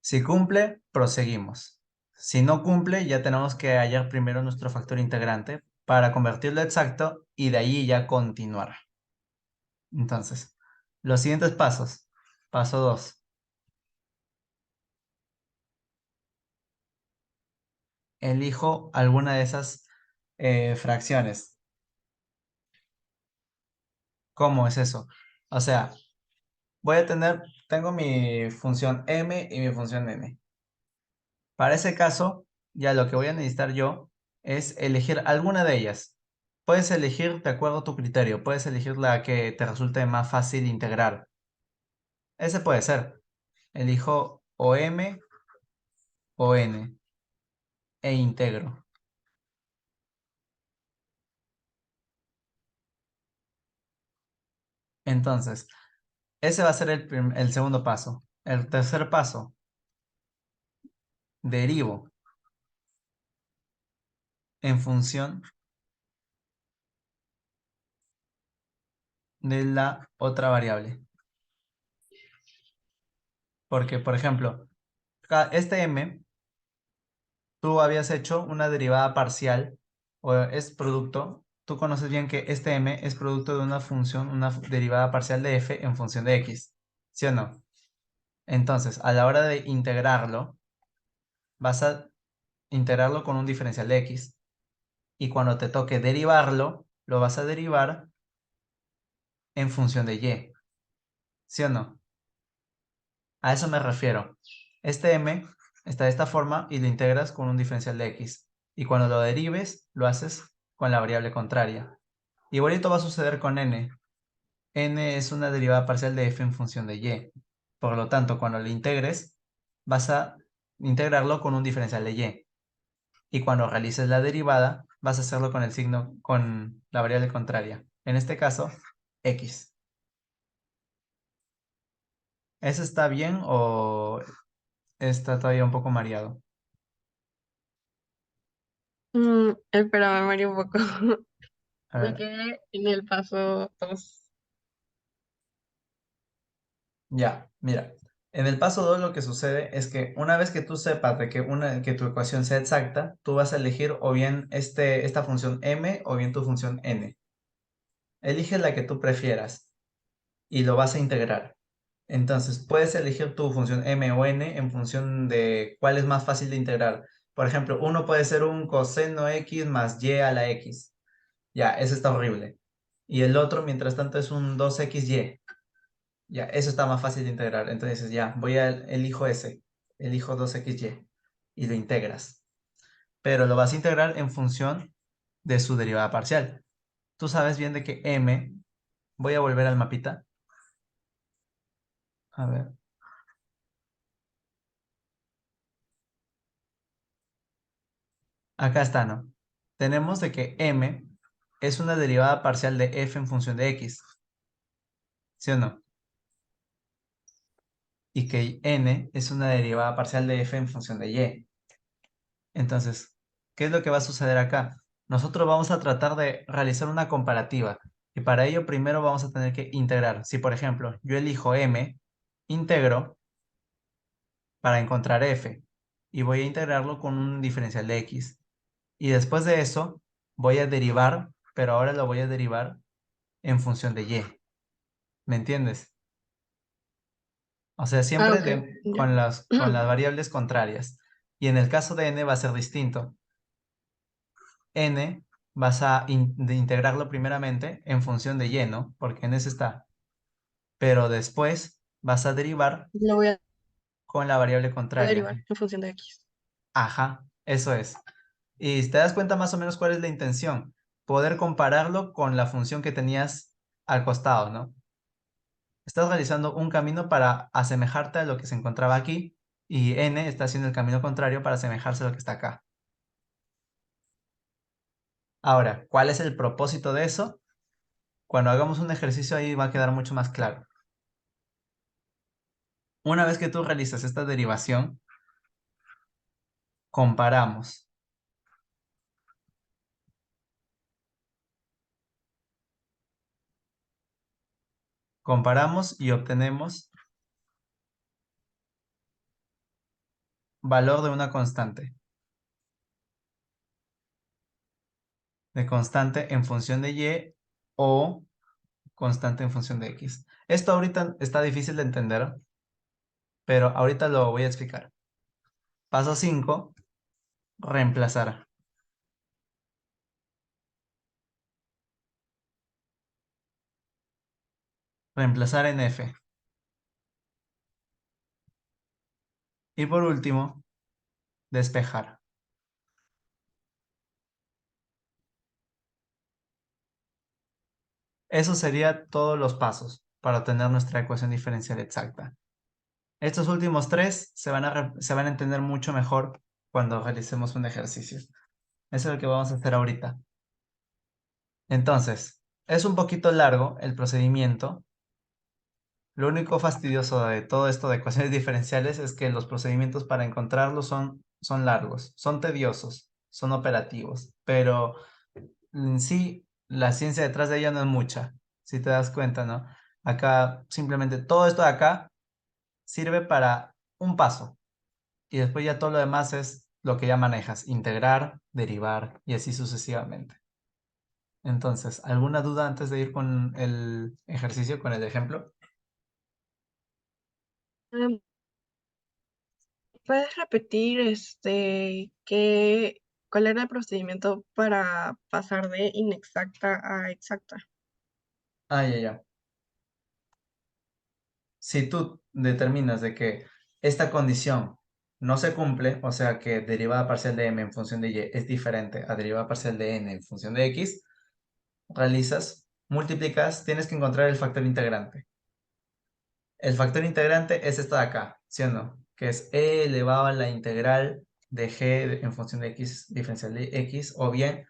si cumple, proseguimos. Si no cumple, ya tenemos que hallar primero nuestro factor integrante para convertirlo exacto y de ahí ya continuar. Entonces, los siguientes pasos. Paso 2. Elijo alguna de esas fracciones. ¿Cómo es eso? O sea, tengo mi función m y mi función n. Para ese caso, ya lo que voy a necesitar yo es elegir alguna de ellas. Puedes elegir de acuerdo a tu criterio, puedes elegir la que te resulte más fácil integrar. Ese puede ser. Elijo o m o n e integro. Entonces, ese va a ser el segundo paso. El tercer paso, derivo en función de la otra variable. Porque, por ejemplo, este m, tú habías hecho una derivada parcial, o es producto, tú conoces bien que este m es producto de una función, una derivada parcial de f en función de x, ¿sí o no? Entonces, a la hora de integrarlo, vas a integrarlo con un diferencial de x, y cuando te toque derivarlo, lo vas a derivar en función de y, ¿sí o no? A eso me refiero. Este m está de esta forma y lo integras con un diferencial de x. Y cuando lo derives, lo haces con la variable contraria. Igualito va a suceder con n. N es una derivada parcial de f en función de y. Por lo tanto, cuando lo integres, vas a integrarlo con un diferencial de y. Y cuando realices la derivada, vas a hacerlo con el signo, con la variable contraria. En este caso, x. ¿Eso está bien o está todavía un poco mareado? Espera, me mareé un poco. A Me ver, quedé en el paso 2. ya, mira. En el paso 2 lo que sucede es que una vez que tú sepas de que tu ecuación sea exacta, tú vas a elegir o bien esta función m o bien tu función n. Elige la que tú prefieras y lo vas a integrar. Entonces, puedes elegir tu función m o n en función de cuál es más fácil de integrar. Por ejemplo, uno puede ser un coseno x más y a la x. Ya, eso está horrible. Y el otro, mientras tanto, es un 2xy. Ya, eso está más fácil de integrar. Entonces, ya, elijo ese. Elijo 2xy. Y lo integras. Pero lo vas a integrar en función de su derivada parcial. Tú sabes bien de que m, voy a volver al mapita. A ver, acá está, ¿no? Tenemos de que m es una derivada parcial de f en función de x. ¿Sí o no? Y que n es una derivada parcial de f en función de y. Entonces, ¿qué es lo que va a suceder acá? Nosotros vamos a tratar de realizar una comparativa y para ello primero vamos a tener que integrar. Si, por ejemplo, yo elijo m, integro para encontrar f. y voy a integrarlo con un diferencial de x. Y después de eso voy a derivar, pero ahora lo voy a derivar en función de y. ¿Me entiendes? O sea, Ah, siempre ok, ya. con las variables contrarias. Y en el caso de n va a ser distinto. N vas a de integrarlo primeramente en función de y, ¿no? Porque en ese está. Pero después vas a derivar Lo voy con la variable a contraria. derivar en función de x. Ajá, eso es. Y si te das cuenta más o menos cuál es la intención, poder compararlo con la función que tenías al costado, ¿no? Estás realizando un camino para asemejarte a lo que se encontraba aquí y n está haciendo el camino contrario para asemejarse a lo que está acá. Ahora, ¿cuál es el propósito de eso? Cuando hagamos un ejercicio ahí va a quedar mucho más claro. Una vez que tú realizas esta derivación, comparamos. Comparamos y obtenemos valor de una constante. De constante en función de y o constante en función de x. Esto ahorita está difícil de entender, pero ahorita lo voy a explicar. Paso 5, reemplazar. Reemplazar en f. Y por último, despejar. Eso sería todos los pasos para obtener nuestra ecuación diferencial exacta. Estos últimos tres se van a entender mucho mejor cuando realicemos un ejercicio. Eso es lo que vamos a hacer ahorita. Entonces, es un poquito largo el procedimiento. Lo único fastidioso de todo esto de ecuaciones diferenciales es que los procedimientos para encontrarlos son largos, son tediosos, son operativos, pero en sí la ciencia detrás de ella no es mucha, si te das cuenta, ¿no? Acá simplemente todo esto de acá sirve para un paso y después ya todo lo demás es lo que ya manejas, integrar, derivar y así sucesivamente. Entonces, ¿alguna duda antes de ir con el ejercicio, con el ejemplo? Em, ¿Puedes repetir cuál era el procedimiento para pasar de inexacta a exacta? Ah, ya, ya. Si tú determinas de que esta condición no se cumple, o sea que derivada parcial de m en función de y es diferente a derivada parcial de n en función de x, realizas, multiplicas, tienes que encontrar el factor integrante. El factor integrante es esto de acá, ¿sí o no? Que es e elevado a la integral de g en función de x diferencial de x, o bien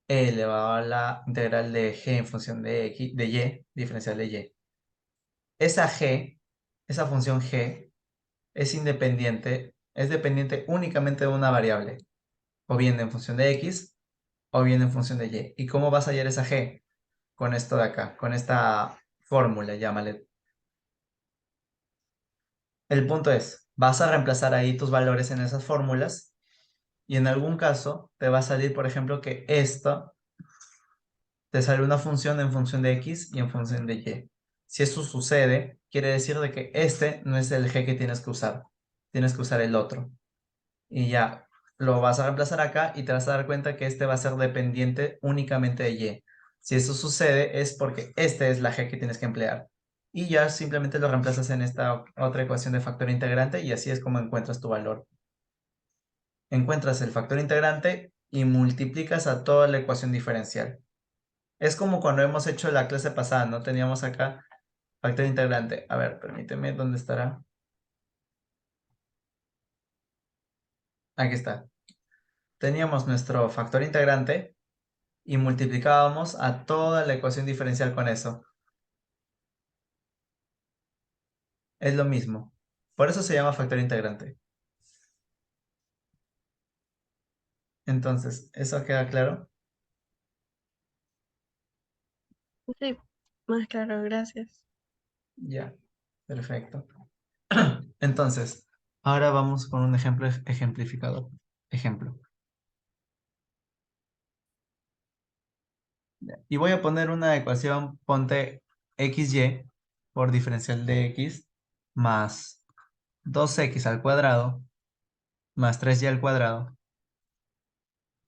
e elevado a la integral de g en función de, x, de y diferencial de y. Esa g, esa función g, es dependiente únicamente de una variable, o bien en función de x, o bien en función de y. ¿Y cómo vas a hallar esa g? Con esto de acá, con esta fórmula, llámale. El punto es, vas a reemplazar ahí tus valores en esas fórmulas, y en algún caso te va a salir, por ejemplo, que esto te sale una función en función de x y en función de y. Si eso sucede, quiere decir de que este no es el g que tienes que usar el otro. Y ya lo vas a reemplazar acá y te vas a dar cuenta que este va a ser dependiente únicamente de y. Si eso sucede es porque esta es la g que tienes que emplear. Y ya simplemente lo reemplazas en esta otra ecuación de factor integrante y así es como encuentras tu valor. Encuentras el factor integrante y multiplicas a toda la ecuación diferencial. Es como cuando hemos hecho la clase pasada, ¿no? Teníamos acá factor integrante. A ver, permíteme, ¿dónde estará? Aquí está. Teníamos nuestro factor integrante y multiplicábamos a toda la ecuación diferencial con eso. Es lo mismo. Por eso se llama factor integrante. Entonces, ¿eso queda claro? Sí, más claro, gracias. Ya, perfecto. Entonces, Ahora vamos con un ejemplo ejemplificador. Ejemplo. Y voy a poner una ecuación, ponte xy por diferencial de x más 2x al cuadrado más 3y al cuadrado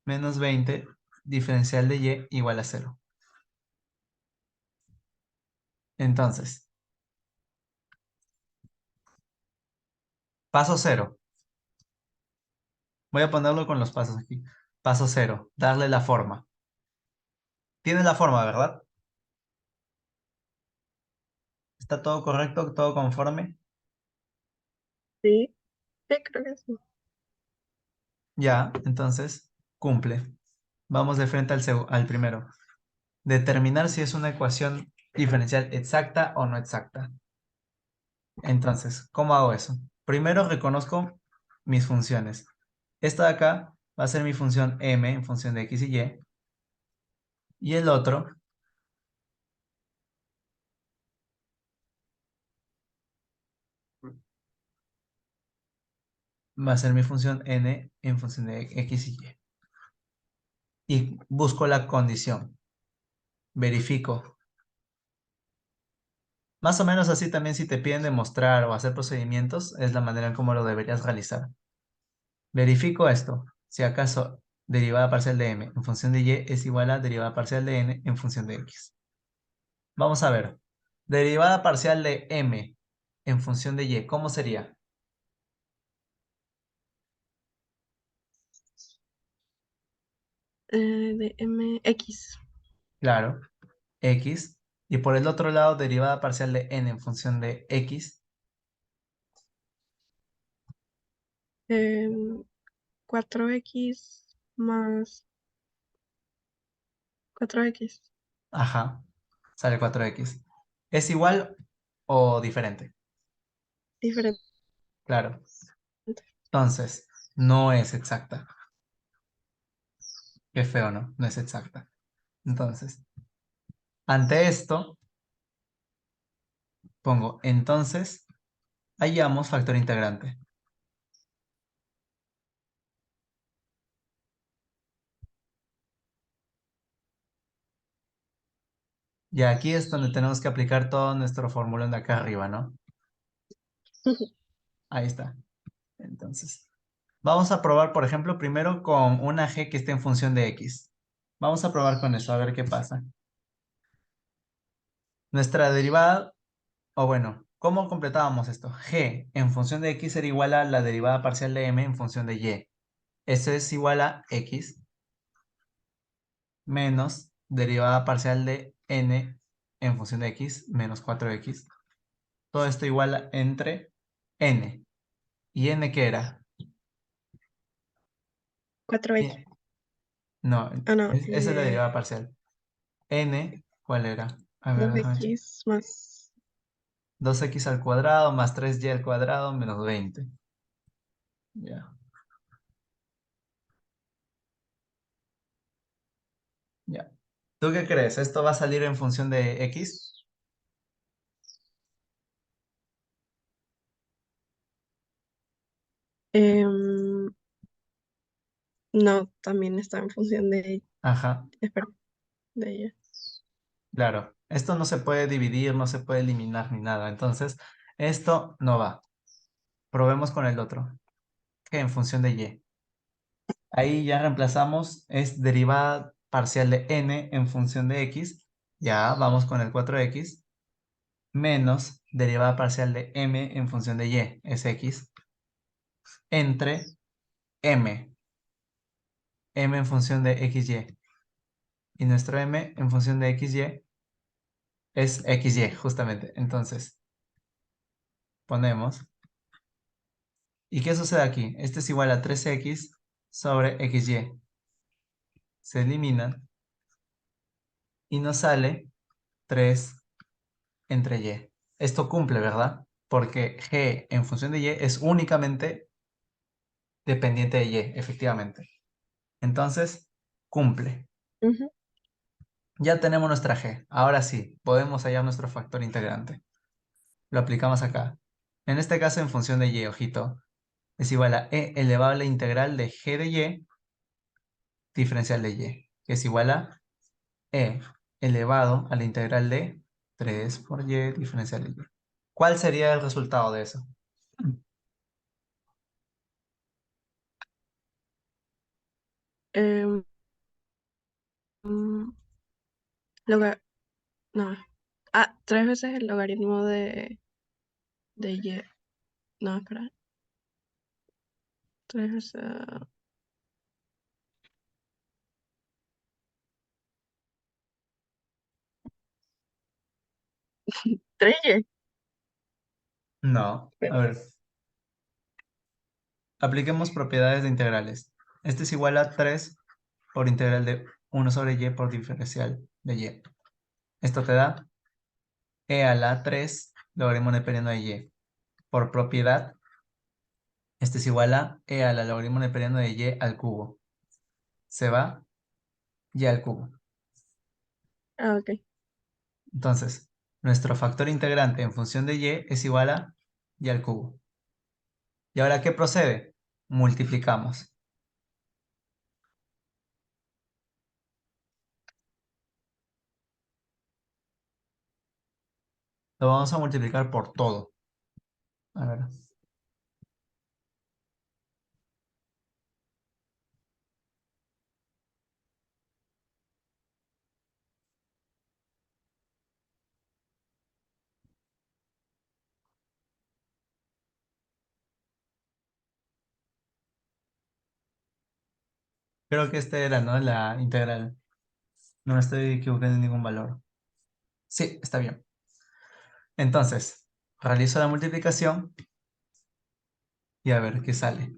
menos 20 diferencial de y igual a 0. Entonces, paso cero. Voy a ponerlo con los pasos aquí. Paso cero, darle la forma. Tiene la forma, ¿verdad? ¿Está todo correcto? ¿Todo conforme? Sí, sí, creo que sí. Ya, entonces, cumple. Vamos de frente al primero. Determinar si es una ecuación diferencial exacta o no exacta. Entonces, ¿cómo hago eso? Primero reconozco mis funciones. Esta de acá va a ser mi función m en función de x y y. Y el otro va a ser mi función n en función de x y y. Y busco la condición. Verifico. Más o menos así también si te piden demostrar o hacer procedimientos, es la manera en cómo lo deberías realizar. Verifico esto. Si acaso derivada parcial de m en función de y es igual a derivada parcial de n en función de x. Vamos a ver. Derivada parcial de m en función de y, ¿cómo sería? De mx. Claro, x. Y por el otro lado, derivada parcial de n en función de x. 4x más 4x. Ajá, sale 4x. ¿Es igual o diferente? Diferente. Claro. Entonces, no es exacta. Qué feo, ¿no? No es exacta. Entonces, ante esto, pongo entonces, hallamos factor integrante. Y aquí es donde tenemos que aplicar todo nuestro formulón de acá arriba, ¿no? Ahí está. Entonces, vamos a probar, por ejemplo, primero con una g que esté en función de x. Vamos a probar con eso, a ver qué pasa. Nuestra derivada, o bueno, ¿cómo completábamos esto? G en función de x era igual a la derivada parcial de m en función de y. Eso es igual a x menos derivada parcial de n en función de x menos 4x. Todo esto igual entre n. ¿Y n qué era? 4x. Y- No, Ah, no. esa es la derivada parcial. N, ¿cuál era? A ver, déjame checar. 2x más 2x al cuadrado más 3y al cuadrado menos 20. Ya, ya. ¿Tú qué crees? ¿Esto va a salir en función de x? em, no, también está en función de, Ajá, espera, de ella. claro. Esto no se puede dividir, no se puede eliminar ni nada. Entonces, esto no va. Probemos con el otro, que en función de y. Ahí ya reemplazamos, es derivada parcial de n en función de x. Ya, vamos con el 4x. Menos derivada parcial de m en función de y, es x. Entre m, m en función de xy. Y nuestro m en función de xy es xy, justamente. Entonces, ponemos. ¿Y qué sucede aquí? Este es igual a 3x sobre xy. Se eliminan y nos sale 3 entre y. Esto cumple, ¿verdad? Porque g en función de y es únicamente dependiente de y, efectivamente. Entonces, cumple. Ujú. Ya tenemos nuestra g. Ahora sí, podemos hallar nuestro factor integrante. Lo aplicamos acá. En este caso en función de y, ojito. es igual a e elevado a la integral de g de y diferencial de y, que es igual a e elevado a la integral de 3 por y diferencial de y. ¿Cuál sería el resultado de eso? Em, mm, loga- no. Ah, 3 veces el logaritmo de y. No, espera. 3 veces. 3y. No, a ver, apliquemos propiedades de integrales. Este es igual a 3 por integral de 1 sobre y por diferencial de y. Esto te da e a la 3 logaritmo neperiano de y. Por propiedad, este es igual a e a la logaritmo neperiano de y al cubo. Se va y al cubo. Ah, ok. Entonces, nuestro factor integrante en función de y es igual a y al cubo. ¿Y ahora qué procede? Multiplicamos. Lo vamos a multiplicar por todo. A ver. Creo que este era, ¿no? La integral. No me estoy equivocando en ningún valor. Sí, está bien. Entonces, realizo la multiplicación y a ver qué sale.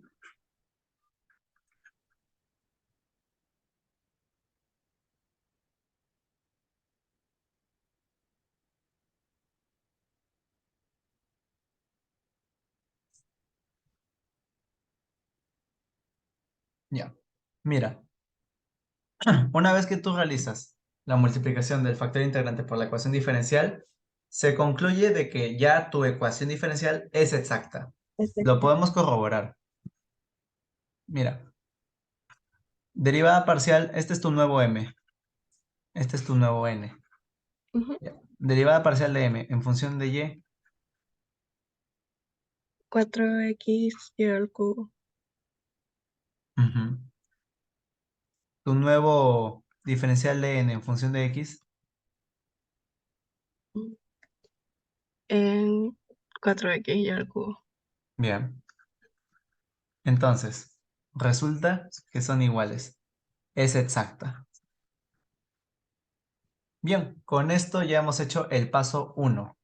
Ya. Mira, una vez que tú realizas la multiplicación del factor integrante por la ecuación diferencial, se concluye de que ya tu ecuación diferencial es exacta. Lo podemos corroborar. Mira, derivada parcial, este es tu nuevo m. Este es tu nuevo n. Ujú. Ya. Derivada parcial de m en función de y. 4x y al cubo. Ujú. Tu nuevo diferencial de n en función de x. En 4x y al cubo. Bien. Entonces, resulta que son iguales. Es exacta. Bien, con esto ya hemos hecho el paso 1.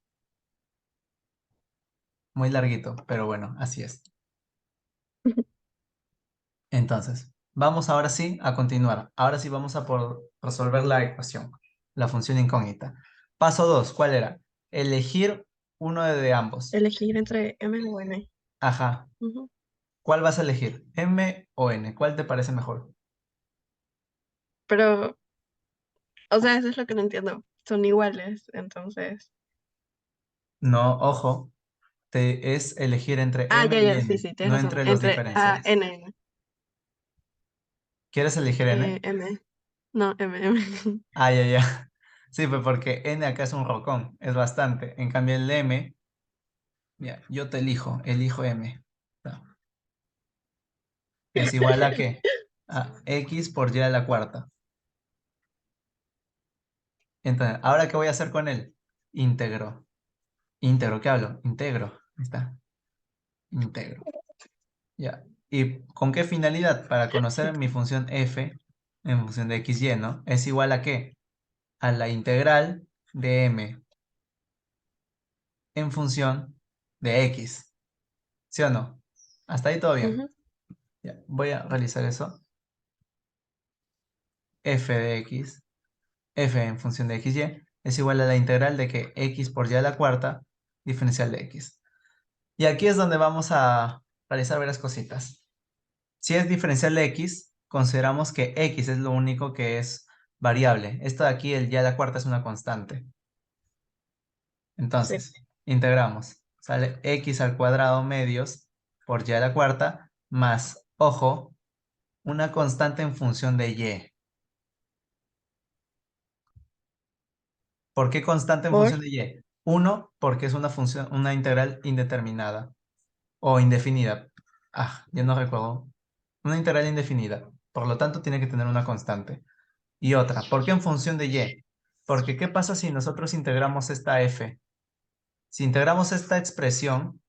Muy larguito, pero bueno, así es. Entonces, vamos ahora sí a continuar. Ahora sí vamos a por resolver la ecuación, la función incógnita. Paso 2, ¿cuál era? Elegir uno de ambos. Elegir entre m o n. Ajá. Ujú. ¿Cuál vas a elegir? ¿M o N? ¿Cuál te parece mejor? Pero, o sea, eso es lo que no entiendo. Son iguales, entonces. No, ojo, es elegir entre Ah, M ya, y ya, sí, N, sí, tienes no razón. entre los Entre A, diferenciales. N, N. ¿Quieres elegir N? M. No, M, M. Ah, ya, ya. Sí, pues porque N acá es un rocón, es bastante. En cambio el M, ya, yo te elijo M. No. Es igual a ¿qué? A X por Y a la cuarta. Entonces, ¿ahora qué voy a hacer con él? Íntegro. Íntegro, ¿qué hablo? Integro. Ahí está. Integro. Ya. ¿Y con qué finalidad? Para conocer mi función f en función de x, y, ¿no? ¿Es igual a qué? A la integral de m en función de x. ¿Sí o no? Hasta ahí todo bien. Ujú. Ya, voy a realizar eso. F de x, f en función de x, y, es igual a la integral de que x por y a la cuarta diferencial de x. Y aquí es donde vamos a realizar varias cositas. Si es diferencial de x, consideramos que x es lo único que es variable. Esto de aquí, el y a la cuarta, es una constante. Sí. Entonces, integramos. Sale x al cuadrado medios por y a la cuarta, más, ojo, una constante en función de y. ¿Por qué constante en Por, función de y? Uno, porque es una función, una integral indeterminada o indefinida. Ah, ya no recuerdo. Una integral indefinida. Por lo tanto, tiene que tener una constante. Y otra, ¿por qué en función de y? Porque ¿qué pasa si nosotros integramos esta f? Si integramos esta expresión,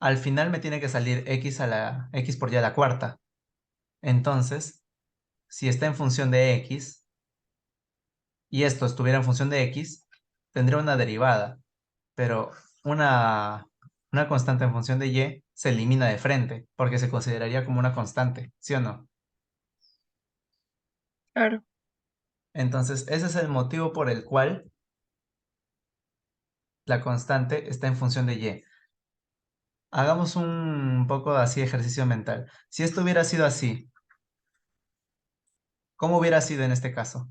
al final me tiene que salir x por y a la cuarta. Entonces, si está en función de x y esto estuviera en función de x, tendría una derivada, pero una, una constante en función de y se elimina de frente porque se consideraría como una constante, ¿sí o no? claro. Entonces, ese es el motivo por el cual la constante está en función de y. Hagamos un poco así ejercicio mental. Si esto hubiera sido así, ¿cómo hubiera sido en este caso?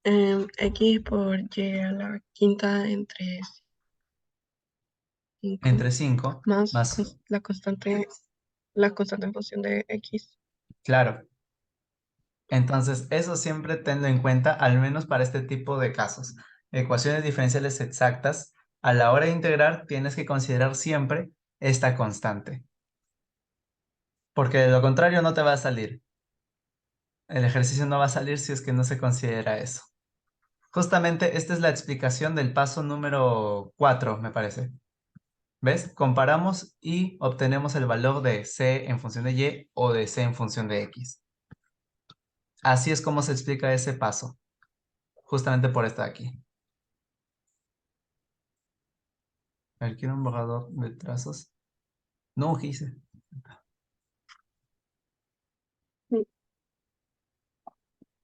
X por Y a la quinta entre 5 Entre 5 más más, la constante en función de X. claro. Entonces, eso siempre tenlo en cuenta, al menos para este tipo de casos. Ecuaciones diferenciales exactas, a la hora de integrar tienes que considerar siempre esta constante, porque de lo contrario no te va a salir. El ejercicio no va a salir si es que no se considera eso. Justamente esta es la explicación del paso número 4, me parece. ¿Ves? Comparamos y obtenemos el valor de c en función de y o de c en función de x. Así es como se explica ese paso, justamente por esta de aquí. A ver, quiero un borrador de trazos. No, ¿qué hice? Mm,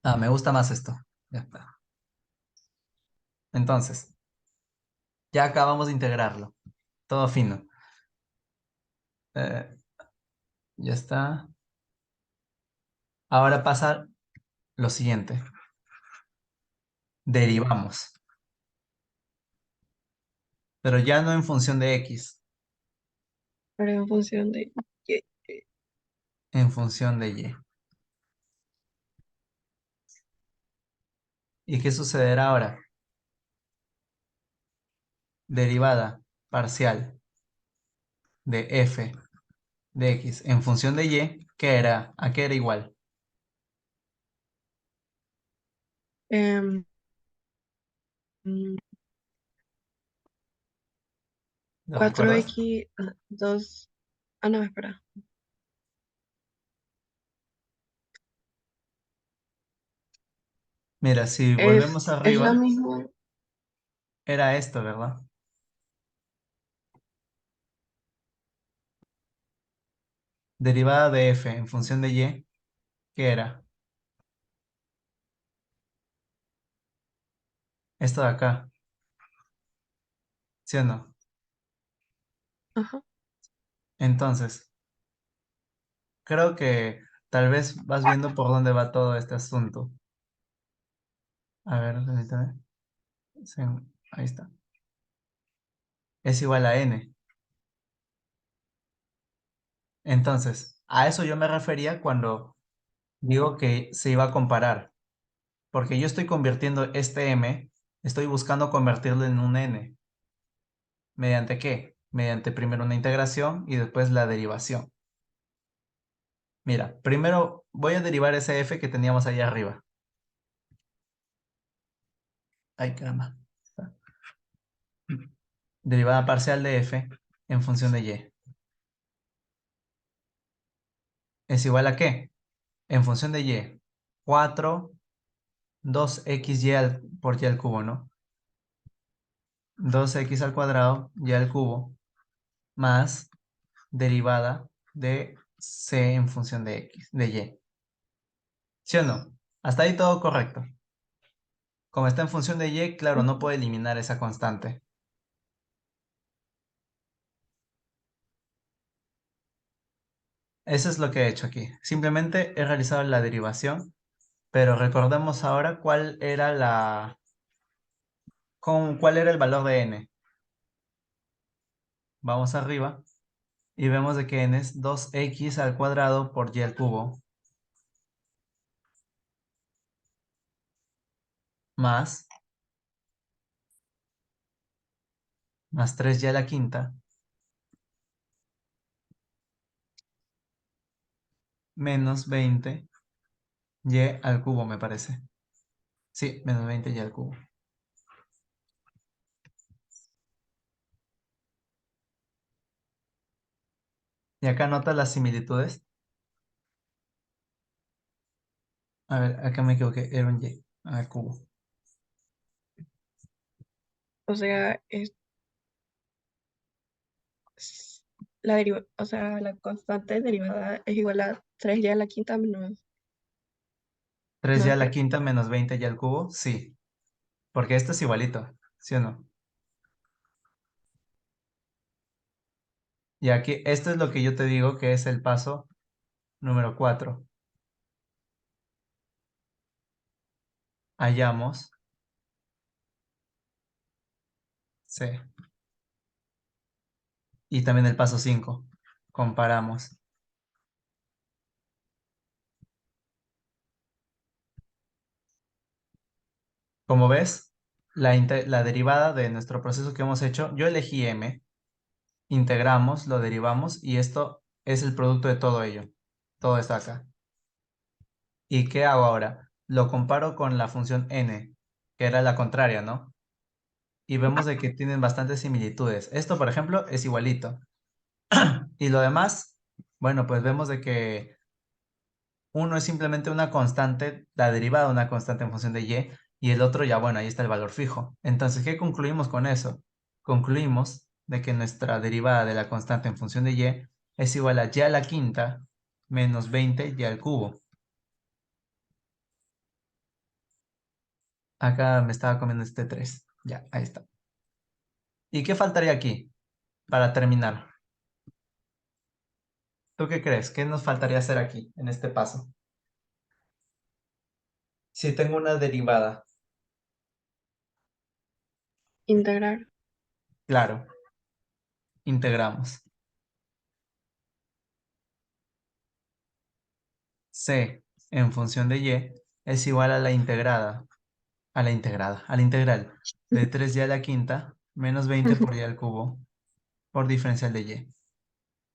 Ah, me gusta más esto. Ya está. Entonces, ya acabamos de integrarlo. Todo fino. Eh, ya está. Ahora pasa lo siguiente. Derivamos, pero ya no en función de x, Pero en función de Y. en función de y. ¿Y qué sucederá ahora? Derivada parcial de f de x en función de y, ¿qué era? ¿A qué era igual? Em, mm, ¿Lo cuatro recuerdas? x 2. Ah, no, espera. Mira, si volvemos Es la arriba, misma. era esto, ¿verdad? Derivada de f en función de y, ¿qué era? Esto de acá, ¿sí o no? Ajá. Entonces, creo que tal vez vas viendo por dónde va todo este asunto. A ver, permítame. Sí, ahí está. Es igual a n. Entonces, a eso yo me refería cuando digo que se iba a comparar. Porque yo estoy convirtiendo este m, estoy buscando convertirlo en un n. ¿Mediante qué? Mediante primero una integración y después la derivación. Mira, primero voy a derivar ese f que teníamos ahí arriba. Ay, caramba. Derivada parcial de f en función de y. ¿Es igual a qué? En función de y. 4, 2xy por y al cubo, ¿no? 2x al cuadrado y al cubo más derivada de c en función de x, de y. ¿Sí o no? Hasta ahí todo correcto. Como está en función de y, claro, no puedo eliminar esa constante. Eso es lo que he hecho aquí. Simplemente he realizado la derivación, pero recordemos ahora cuál era el valor de n. vamos arriba y vemos de que n es 2x al cuadrado por y al cubo más, más 3y a la quinta menos 20y al cubo, me parece. Sí, menos 20y al cubo. Y acá nota las similitudes. A ver, acá me equivoqué, era un y al cubo. O sea, o sea, la constante derivada es igual a 3y a la quinta menos, 3y no, a la espera, quinta menos 20y al cubo, sí. Porque esto es igualito, ¿sí o no? Y aquí, esto es lo que yo te digo que es el paso número 4. Hallamos C. Y también el paso 5. Comparamos. Como ves, la derivada de nuestro proceso que hemos hecho, yo elegí M, integramos, lo derivamos y esto es el producto de todo ello. Todo está acá. ¿Y qué hago ahora? Lo comparo con la función n, que era la contraria, ¿no? Y vemos de que tienen bastantes similitudes. Esto, por ejemplo, es igualito. Y lo demás, bueno, pues vemos de que uno es simplemente una constante, la derivada de una constante en función de y el otro ya, bueno, ahí está el valor fijo. Entonces, ¿qué concluimos con eso? Concluimos de que nuestra derivada de la constante en función de y es igual a y a la quinta menos 20 y al cubo. Acá me estaba comiendo este 3. Ya, ahí está. ¿Y qué faltaría aquí para terminar? ¿Tú qué crees? ¿Qué nos faltaría hacer aquí, en este paso? Si tengo una derivada, integrar. claro, integramos. C en función de y es igual a la integral de 3y a la quinta menos 20 por y al cubo por diferencial de y.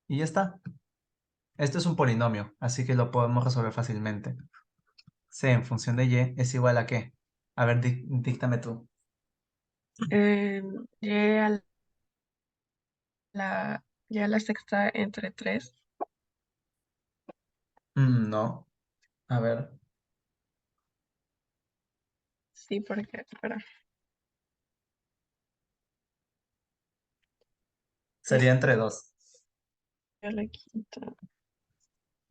Y ya está. Esto es un polinomio, así que lo podemos resolver fácilmente. C en función de y es igual a ¿qué? A ver, díctame tú. Y a y a la sexta entre 3. No. A ver, Sí, porque, espera, sería es entre 2. y a la quinta.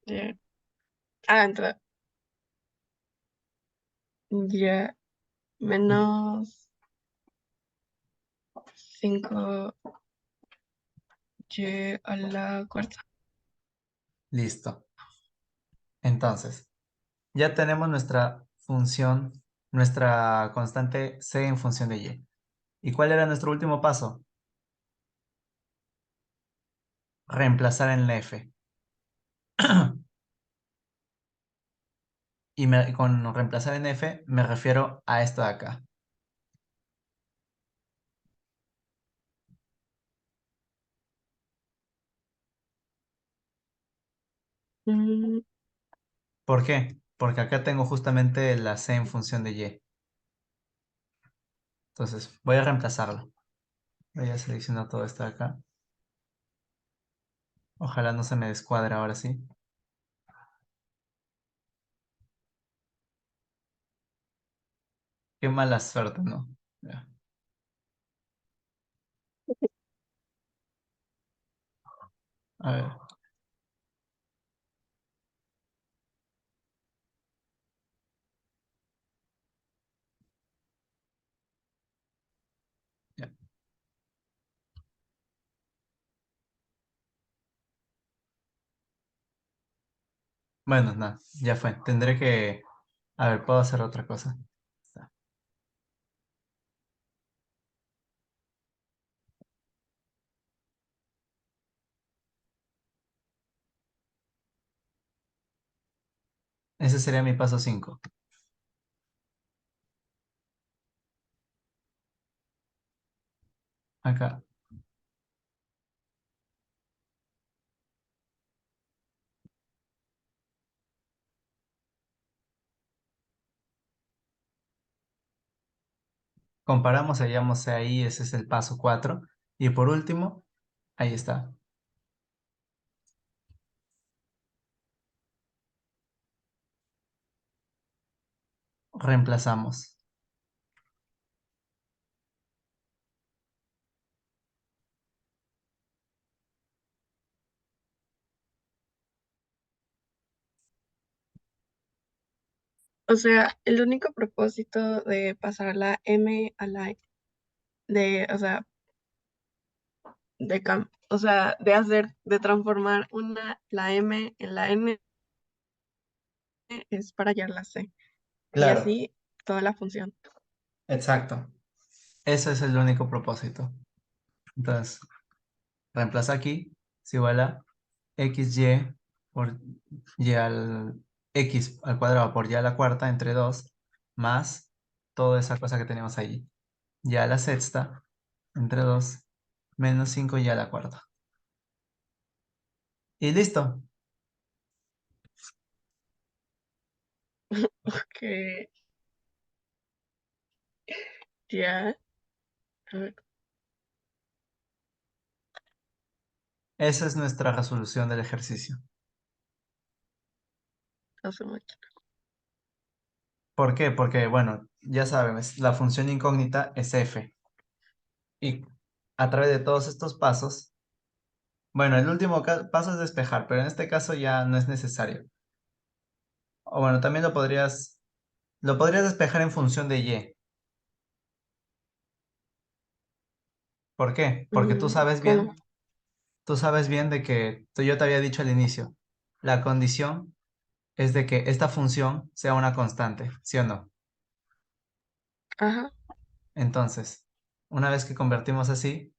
Y, entre y menos 5 y a la cuarta. Listo. Entonces, ya tenemos nuestra función, nuestra constante C en función de y. ¿Y cuál era nuestro último paso? Reemplazar en la f. Y con reemplazar en f me refiero a esto de acá. Mm, ¿Por qué? Porque acá tengo justamente la c en función de y. Entonces, voy a reemplazarlo. Voy a seleccionar todo esto de acá. Ojalá no se me descuadre ahora sí. Qué mala suerte, ¿no? Ya. A ver, ya. Bueno, nada, ya fue. Tendré que... A ver, puedo hacer otra cosa. Está. Ese sería mi paso 5. Acá. Comparamos, hallamos ahí, ese es el paso 4. Y por último, ahí está. Reemplazamos. O sea, el único propósito de pasar la M a la o sea, o sea, de transformar la M en la N es para hallar la C. Y Claro, así toda la función. exacto. Ese es el único propósito. Entonces, reemplaza aquí, es igual a xy por y al x al cuadrado por y a la cuarta entre 2 más toda esa cosa que teníamos ahí. Y a la sexta entre 2 menos 5 y a la cuarta. Y listo. Que ya, a ver, Esa es nuestra resolución del ejercicio. hace mucho. ¿Por qué? Porque, bueno, ya sabes, la función incógnita es f. Y a través de todos estos pasos, bueno, el último paso es despejar, pero en este caso ya no es necesario. O bueno, también lo podrías despejar en función de y. ¿Por qué? Porque ¿Cómo? tú sabes bien de que yo te había dicho al inicio, la condición es de que esta función sea una constante, ¿sí o no? Ajá. Entonces, una vez que convertimos así,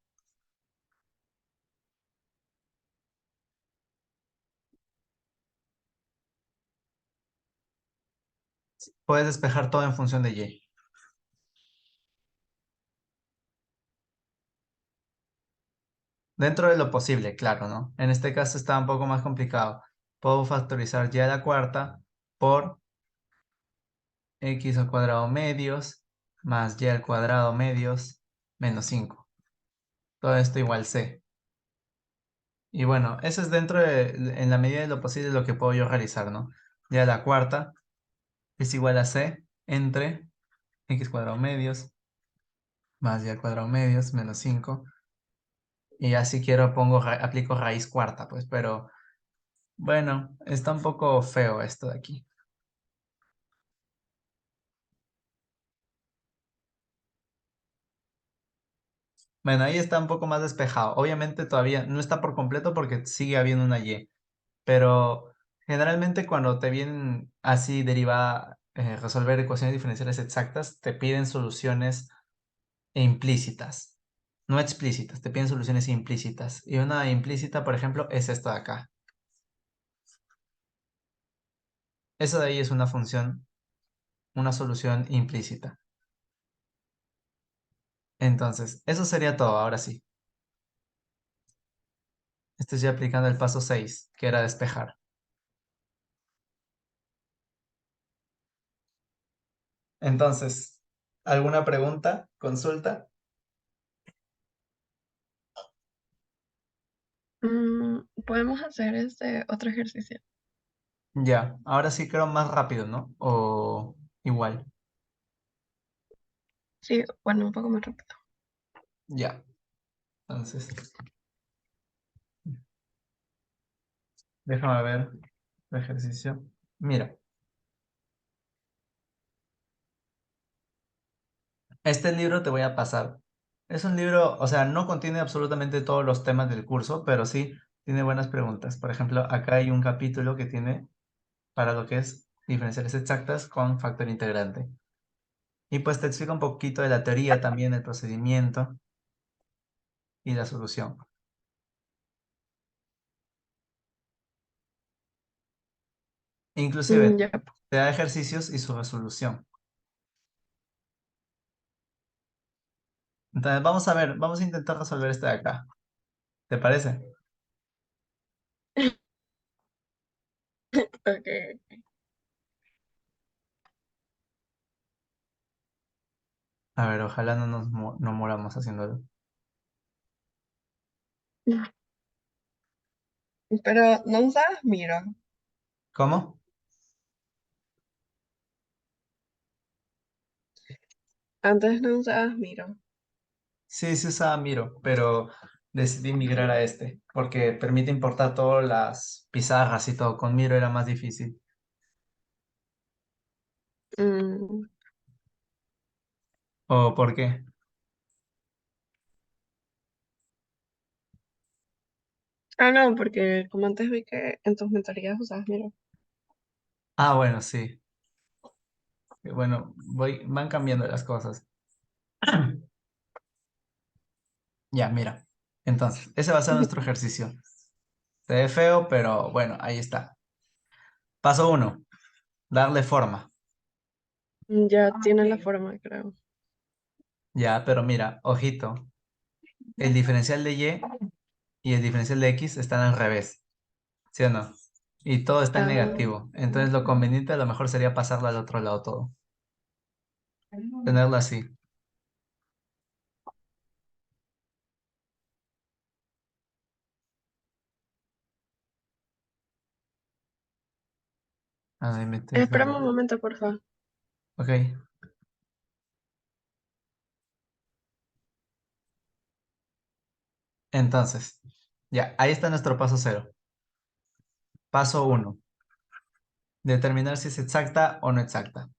puedes despejar todo en función de y. Dentro de lo posible, claro, ¿no? En este caso está un poco más complicado. Puedo factorizar y a la cuarta por x al cuadrado medios más y al cuadrado medios menos 5. Todo esto igual c. Y bueno, eso es en la medida de lo posible, lo que puedo yo realizar, ¿no? Y a la cuarta es igual a c entre x cuadrado medios más y al cuadrado medios menos 5. Y así quiero aplico raíz cuarta, pues, pero bueno, está un poco feo esto de aquí. Bueno, ahí está un poco más despejado. Obviamente todavía no está por completo porque sigue habiendo una y, pero generalmente cuando te vienen así derivada, resolver ecuaciones diferenciales exactas, te piden soluciones implícitas, no explícitas, te piden soluciones implícitas. Y una implícita, por ejemplo, es esto de acá. Eso de ahí es una función, una solución implícita. Entonces, eso sería todo, ahora sí. Estoy ya aplicando el paso 6, que era despejar. Entonces, ¿alguna pregunta? ¿Consulta? Podemos hacer este otro ejercicio. Ya, ahora sí creo más rápido, ¿no? O igual. Sí, bueno, un poco más rápido. Ya, entonces, déjame ver el ejercicio. Mira, este libro te voy a pasar. Es un libro, o sea, no contiene absolutamente todos los temas del curso, pero sí tiene buenas preguntas. Por ejemplo, acá hay un capítulo que tiene para lo que es diferenciales exactas con factor integrante. Y pues te explica un poquito de la teoría también, el procedimiento y la solución. Inclusive Ya. te da ejercicios y su resolución. Entonces vamos a ver, vamos a intentar resolver este de acá. ¿Te parece? Okay. A ver, ojalá no moramos haciéndolo. Pero no usabas Miro. ¿Cómo? Antes no usabas Miro. Sí, sí usaba Miro, pero decidí migrar a este porque permite importar todas las pizarras y todo. Con Miro era más difícil. Mm. ¿O por qué? Ah, no, porque como antes vi que en tus mentorías usabas Miro. Ah, bueno, sí. Bueno, van cambiando las cosas. Ya, mira. Entonces, ese va a ser nuestro ejercicio. Se ve feo, pero bueno, ahí está. Paso uno, darle forma. Ya tiene la forma, creo. Ya, pero mira, ojito, el diferencial de y el diferencial de x están al revés, ¿sí o no? Y todo está en Ah, negativo. Entonces lo conveniente a lo mejor sería pasarlo al otro lado todo. Tenerlo así. A ver, espérame un momento, por favor. Ok, entonces, ya, ahí está nuestro paso cero. Paso uno, determinar si es exacta o no exacta.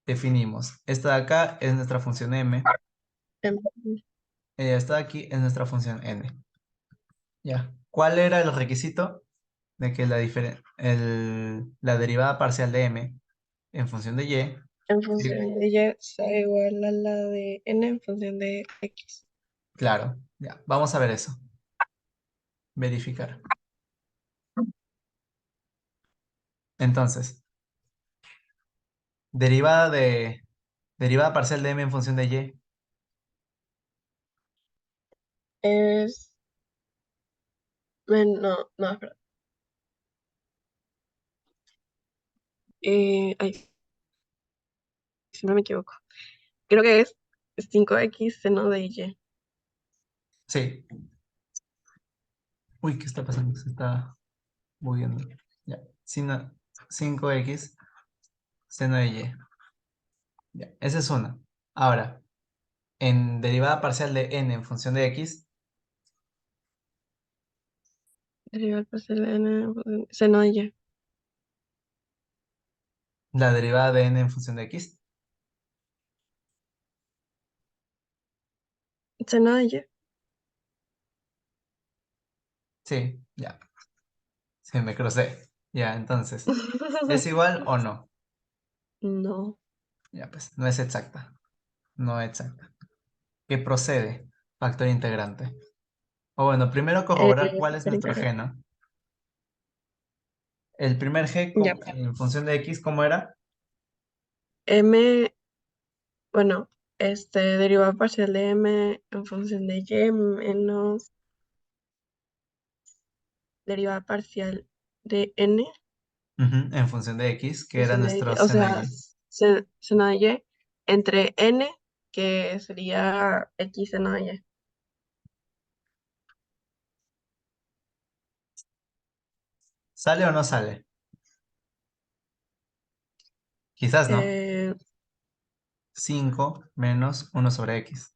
Definimos. Esta de acá es nuestra función m. Em, Esta de aquí es nuestra función n. Ya. ¿Cuál era el requisito de que la derivada parcial de m en función de y? En Sí, función de y sea igual a la de n en función de x. claro, ya. Vamos a ver eso. Verificar. Entonces, derivada de derivada parcial de m en función de y. Es... no, no, espera. Ay, si no me equivoco. Creo que es 5x seno de y. Sí. Uy, ¿qué está pasando? Se está moviendo. Ya. 5x seno de y. Ya. Esa es una. Ahora, en derivada parcial de n en función de x, Derivada parcial de n en función seno de y. la derivada de n en función de x. Seno de y. Sí, ya. Sí, me crucé. Ya, entonces, ¿es igual o no? No. Ya, pues, no es exacta. No es exacta. ¿Qué procede? Factor integrante. O bueno, primero corroborar cuál es Factor nuestro integral. g, ¿no? El primer g Ya. en función de x, ¿cómo era? M, bueno, derivada parcial de m en función de y menos derivada parcial de n Ujú, en función de x, que en era función de nuestro y. O seno de sea, y. seno de y entre n, que sería x seno de y. ¿Sale o no sale? Quizás no. Eh, 5 menos 1/x.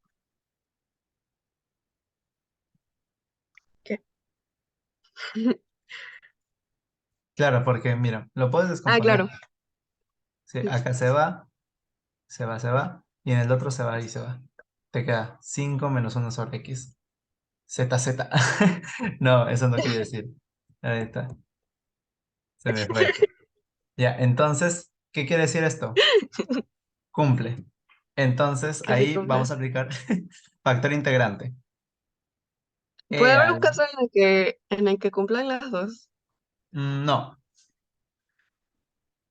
¿Qué? Claro, porque mira, lo puedes Ah, descomponer. claro. Sí, acá se va, se va, se va. Y en el otro se va y se va. Te queda 5 menos 1/x. Z, Z. No, eso no quiere decir. Ahí está, se me fue. Ya, entonces, ¿qué quiere decir esto? Cumple. Entonces, Que sí ahí cumple. vamos a aplicar factor integrante. Puede E haber un al... caso en el que cumplan las dos. No,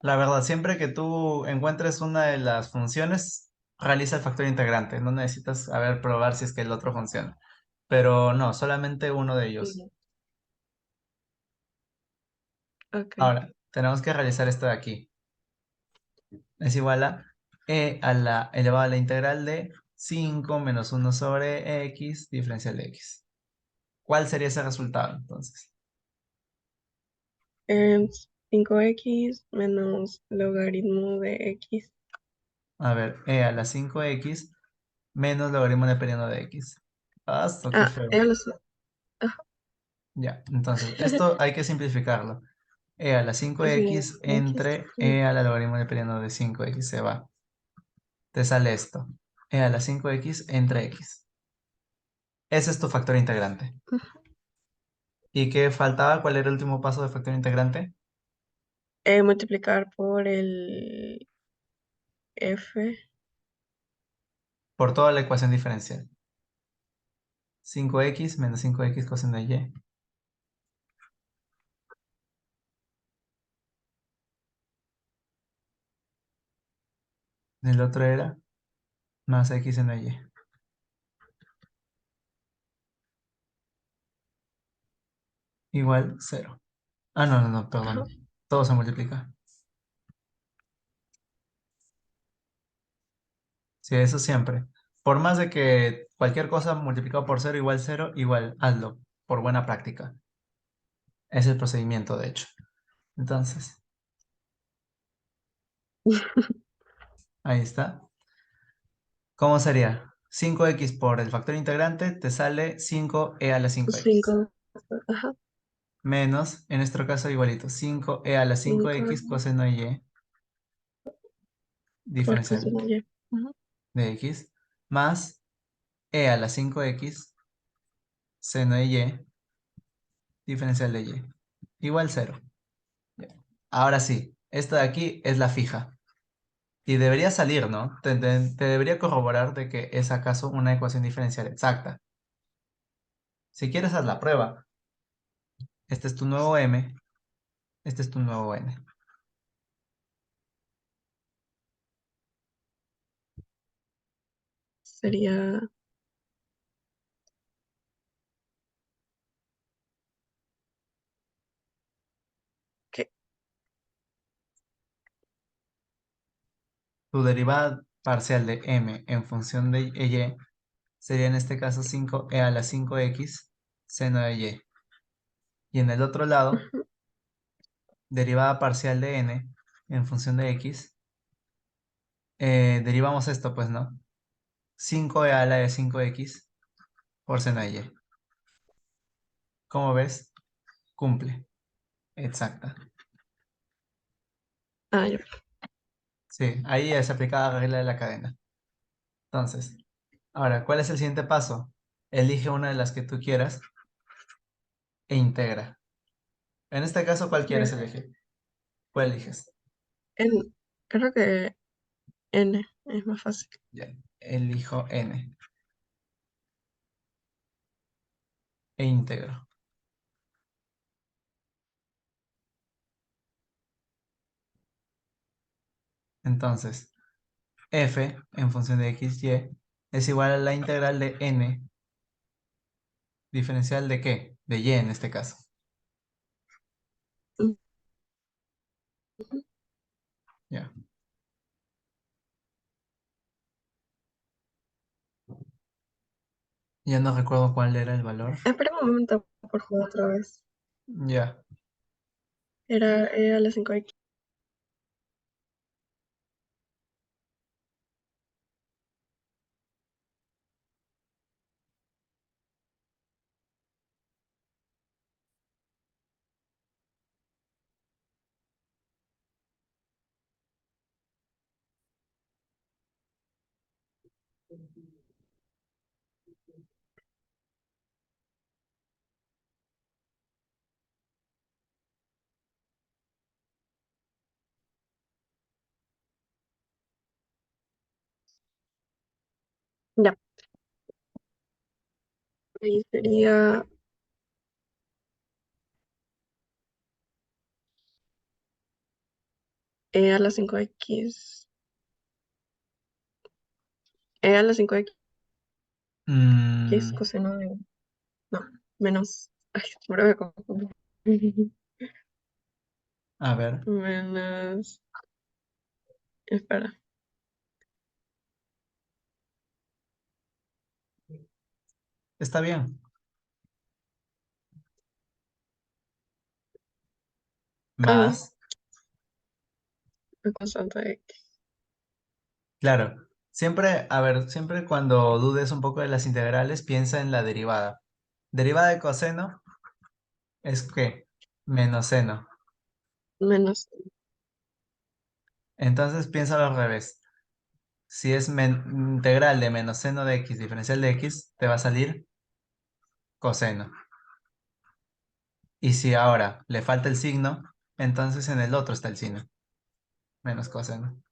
La verdad, siempre que tú encuentres una de las funciones, realiza el factor integrante. No necesitas, a ver, probar si es que el otro funciona. Pero no, solamente uno de ellos. Ya. Ok. Ahora, tenemos que realizar esto de aquí. Es igual a e a la elevado a la integral de 5 menos uno sobre x diferencial de x. ¿Cuál sería ese resultado entonces? En 5x menos logaritmo de x. A ver, e a la 5x menos logaritmo de periano de x. ¡Esto qué Ah, feo! ya lo sé. Ajá. Ya, entonces, esto hay que simplificarlo. E a la Coseno 5x de x. entre e a la logaritmo de periano de 5x se va. Te sale esto. E a la 5x entre x. Ese es tu factor integrante. ¿Y qué faltaba? ¿Cuál era el último paso de factor integrante? Multiplicar por el f. Por toda la ecuación diferencial. 5x menos 5x coseno de y. El otro era más x en y. Igual 0. Ah, no, no, no, Ajá. perdón. Todo se multiplica. Sí, eso siempre. Por más de que cualquier cosa multiplicado por 0, igual hazlo. Por buena práctica. Es el procedimiento, de hecho. Entonces, ahí está. ¿Cómo sería? 5x por el factor integrante te sale 5e a la 5x. 5. Ajá. Menos, en nuestro caso igualito, 5e a la 5 5x coseno de y por diferencial coseno y. Ajá. de x más e a la 5x seno de y diferencial de y igual 0. Ahora sí, esta de aquí es la fija. Y debería salir, ¿no? Te debería corroborar de que es acaso una ecuación diferencial exacta. Si quieres, haz la prueba. Este es tu nuevo m, este es tu nuevo n. Sería. ¿Qué? Tu derivada parcial de m en función de y sería en este caso 5e a la 5x seno de y. Y en el otro lado, Ujú. derivada parcial de n en función de x, derivamos esto, pues, ¿no? 5e a la de 5x por seno de y. ¿Cómo ves? Cumple. Exacta. Ah, ya. Sí, ahí es aplicada la regla de la cadena. Entonces, ahora, ¿cuál es el siguiente paso? Elige una de las que tú quieras e integra. En este caso, ¿cuál quieres Ya. elegir? ¿Cuál eliges? En, creo que n es más fácil. Ya, elijo n e integro. Entonces, f en función de x, y es igual a la integral de n diferencial de qué? De y en este caso. Ujú. Ya, ya no recuerdo cuál era el valor. Espera un momento por jugar otra vez. Ya, Era la 5x. Ya. Ahí sería e a la 5x, e a la 5x Mm, coseno de, no, menos, ay, siempre me confundo. a ver, Menos, espera, está bien. ah, Más, la constante x. claro. Siempre, a ver, siempre cuando dudes un poco de las integrales, piensa en la derivada. Derivada de coseno es que menos seno. Menos, Entonces piénsalo al revés. Si es integral de menos seno de x diferencial de x, te va a salir coseno. Y si ahora le falta el signo, entonces en el otro está el signo, menos coseno.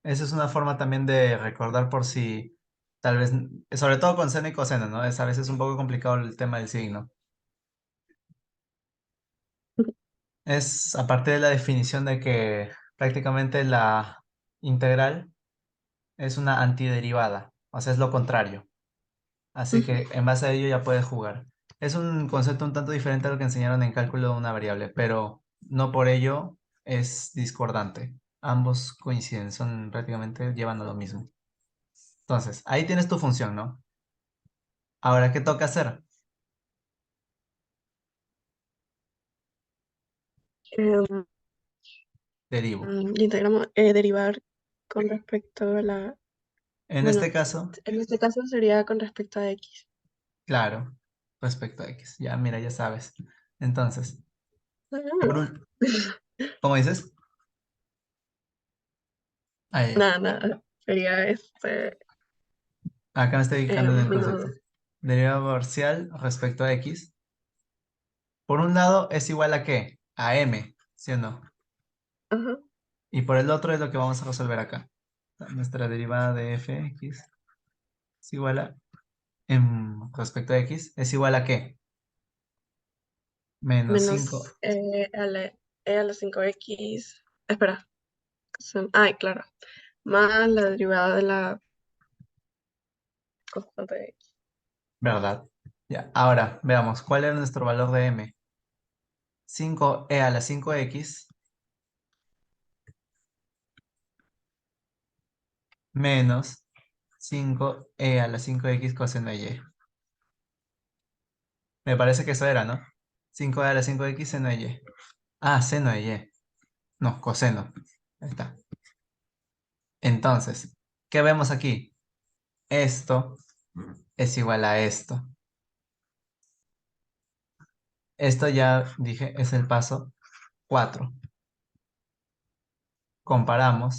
Esa es una forma también de recordar por si, tal vez, sobre todo con seno y coseno, ¿no? Es a veces un poco complicado el tema del signo. Es a partir de la definición de que prácticamente la integral es una antiderivada, o sea, es lo contrario. Así ujú. que en base a ello ya puedes jugar. Es un concepto un tanto diferente a lo que enseñaron en cálculo de una variable, pero no por ello es discordante. Ambos coinciden, son prácticamente llevando lo mismo. Entonces, ahí tienes tu función, ¿no? Ahora, ¿qué toca hacer? Em, Derivo. integramos, derivar con respecto a la, En bueno, este caso, en este caso sería con respecto a x. claro, respecto a X. Ya, mira, ya sabes. Entonces, por Ah, un, ¿cómo dices? Ahí, nada, nada, sería acá me estoy fijando en el concepto. menos, Derivada parcial respecto a X. Por un lado es igual a ¿qué? A M, ¿sí o no? ajá, Y por el otro es lo que vamos a resolver acá. Nuestra derivada de fx es igual a, respecto a x, es igual a ¿qué? Menos 5. menos a la 5x, espera, ay, claro, más la derivada de la constante de x. ¿Verdad? Ya, ahora veamos, ¿cuál era nuestro valor de m? 5e a la 5x menos 5e a la 5x coseno de y. Me parece que eso era, ¿no? 5e a la 5x seno de y. Ah, seno de y. No, coseno. Ahí está. Entonces, ¿qué vemos aquí? Esto es igual a esto. Esto ya dije es el paso 4. Comparamos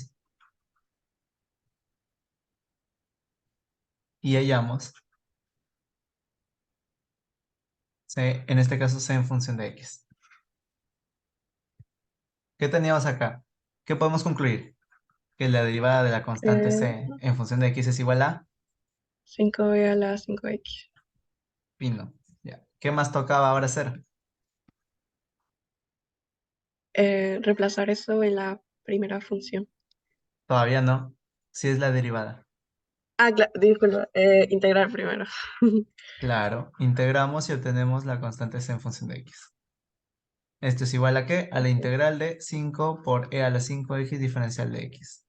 y hallamos C, en este caso C en función de X. ¿Qué teníamos acá? ¿Qué podemos concluir? Que la derivada de la constante Eh, C en función de X es igual a 5b a la 5x. pino. Ya. ¿Qué más tocaba ahora hacer? Reemplazar eso en la primera función. Todavía no. Si es la derivada. Ah, disculpa, integrar primero. Claro, integramos y obtenemos la constante C en función de X. Esto es igual a ¿qué? A la Ok, integral de 5 por e a la 5x diferencial de X.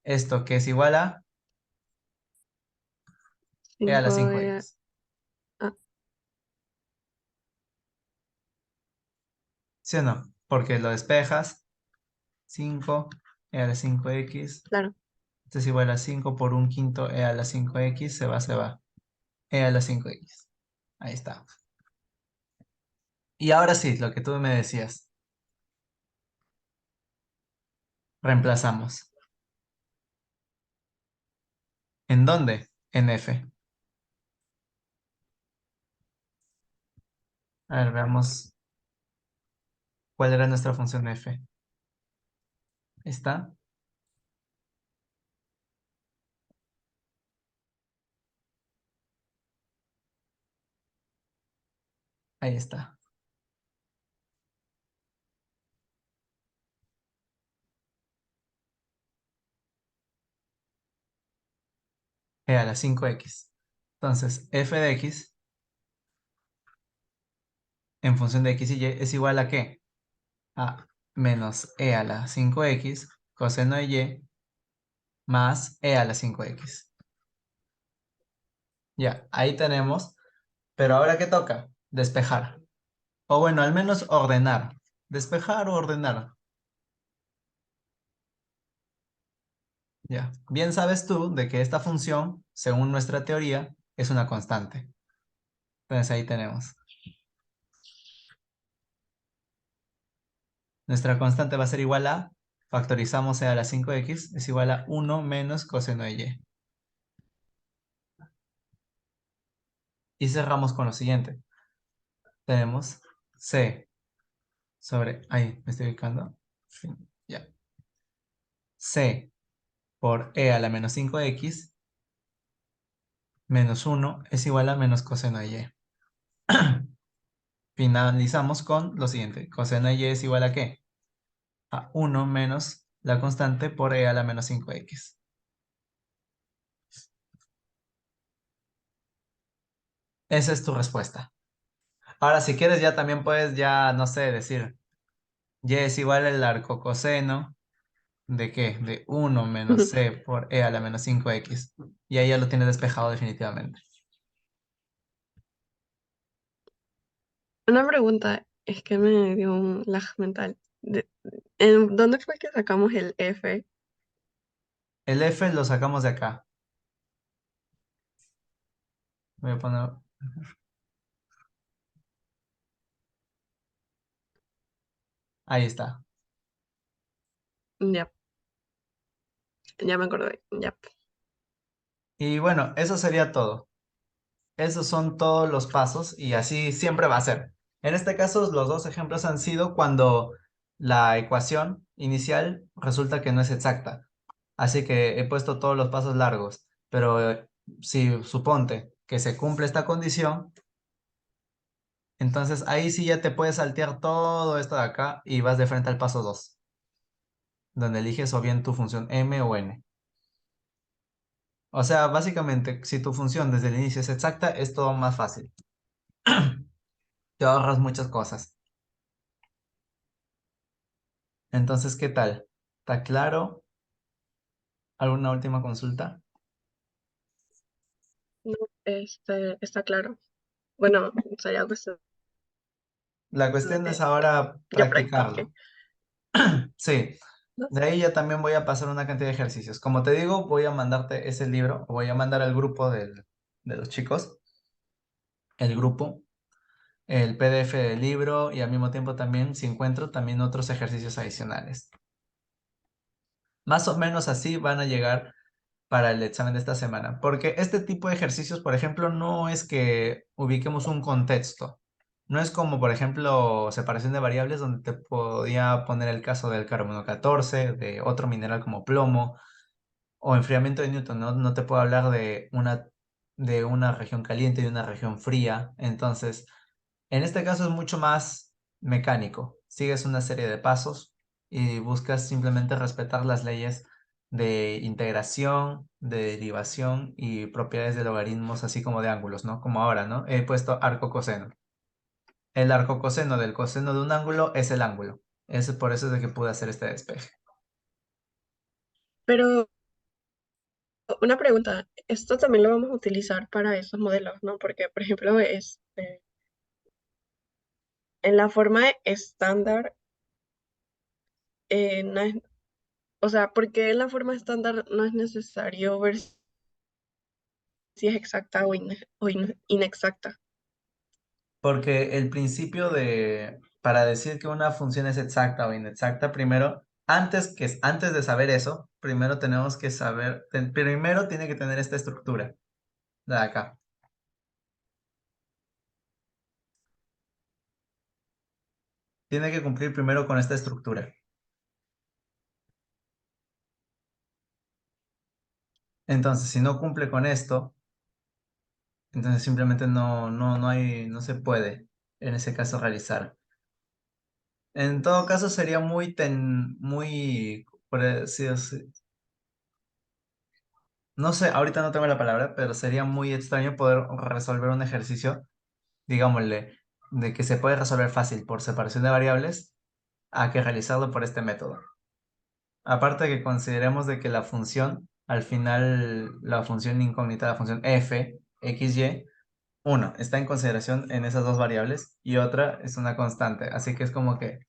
Esto que es igual a e a la 5b, 5x. ah, ¿Sí o no? Porque lo despejas, 5 e a la 5x, claro. esto es igual a 5 por un quinto e a la 5x, se va, e a la 5x. Ahí está. Y ahora sí, lo que tú me decías, reemplazamos. ¿En dónde? En f. A ver, veamos cuál era nuestra función f. ¿Está? Ahí está. e a la 5x. Entonces, f de x en función de x y es igual a ¿qué? A menos e a la 5x coseno de y más e a la 5x. Ya, ahí tenemos. Pero ahora ¿qué toca? Despejar. O bueno, al menos ordenar. Despejar o ordenar. Ya. Bien sabes tú de que esta función, según nuestra teoría, es una constante. Entonces ahí tenemos. Nuestra constante va a ser igual a, factorizamos e a la 5x, es igual a 1 menos coseno de y. Y cerramos con lo siguiente. Tenemos c sobre, ahí me estoy ubicando. Fin, ya. C por e a la menos 5x menos 1 es igual a menos coseno de y. Finalizamos con lo siguiente. Coseno de y es igual a ¿qué? A 1 menos la constante por e a la menos 5x. Esa es tu respuesta. Ahora, si quieres, ya también puedes, ya, no sé, decir, y es igual al arco coseno de ¿qué? De 1 menos c por e a la menos 5x. Y ahí ya lo tienes despejado definitivamente. Una pregunta, es que me dio un lag mental. ¿En dónde fue que sacamos el F? El f lo sacamos de acá. Voy a poner, ahí está. Ya, ya me acordé, ya. Y bueno, eso sería todo. Esos son todos los pasos y así siempre va a ser. En este caso, los dos ejemplos han sido cuando la ecuación inicial resulta que no es exacta. Así que he puesto todos los pasos largos. Pero si suponte que se cumple esta condición, entonces ahí sí ya te puedes saltear todo esto de acá y vas de frente al paso 2, donde eliges o bien tu función m o n. O sea, básicamente, si tu función desde el inicio es exacta, es todo más fácil. Te ahorras muchas cosas. Entonces, ¿qué tal? ¿Está claro? ¿Alguna última consulta? No, está claro. Bueno, sería cuestión La cuestión es de ahora que practique. practicarlo. Sí, ¿No? de ahí ya también voy a pasar una cantidad de ejercicios. Como te digo, voy a mandarte ese libro, voy a mandar al grupo de los chicos, el grupo, el PDF del libro y al mismo tiempo también, si encuentro, también otros ejercicios adicionales. Más o menos así van a llegar para el examen de esta semana. Porque este tipo de ejercicios, por ejemplo, no es que ubiquemos un contexto. No es como, por ejemplo, separación de variables, donde te podía poner el caso del carbono 14, de otro mineral como plomo, o enfriamiento de Newton, ¿no? No te puedo hablar de una región caliente y de una región fría. Entonces, en este caso es mucho más mecánico. Sigues una serie de pasos y buscas simplemente respetar las leyes de integración, de derivación y propiedades de logaritmos, así como de ángulos, ¿no? Como ahora, ¿no? He puesto arco coseno. El arco coseno del coseno de un ángulo es el ángulo. Es por eso es de que pude hacer este despeje. Pero una pregunta, esto también lo vamos a utilizar para esos modelos, ¿no? Porque, por ejemplo, en la forma estándar, no es, o sea, porque en la forma estándar no es necesario ver si es exacta o inexacta. Porque el principio para decir que una función es exacta o inexacta, primero, antes de saber eso, primero tenemos que saber, primero tiene que tener esta estructura de acá. Tiene que cumplir primero con esta estructura. Entonces, si no cumple con esto, entonces simplemente no se puede en ese caso realizar. En todo caso, sería muy, por decir así, No sé, ahorita no tengo la palabra, pero sería muy extraño poder resolver un ejercicio, digámosle, de que se puede resolver fácil por separación de variables a que realizarlo por este método. Aparte que consideremos de que la función, al final, la función incógnita, la función f, x, y, uno, está en consideración en esas dos variables y otra es una constante. Así que es como que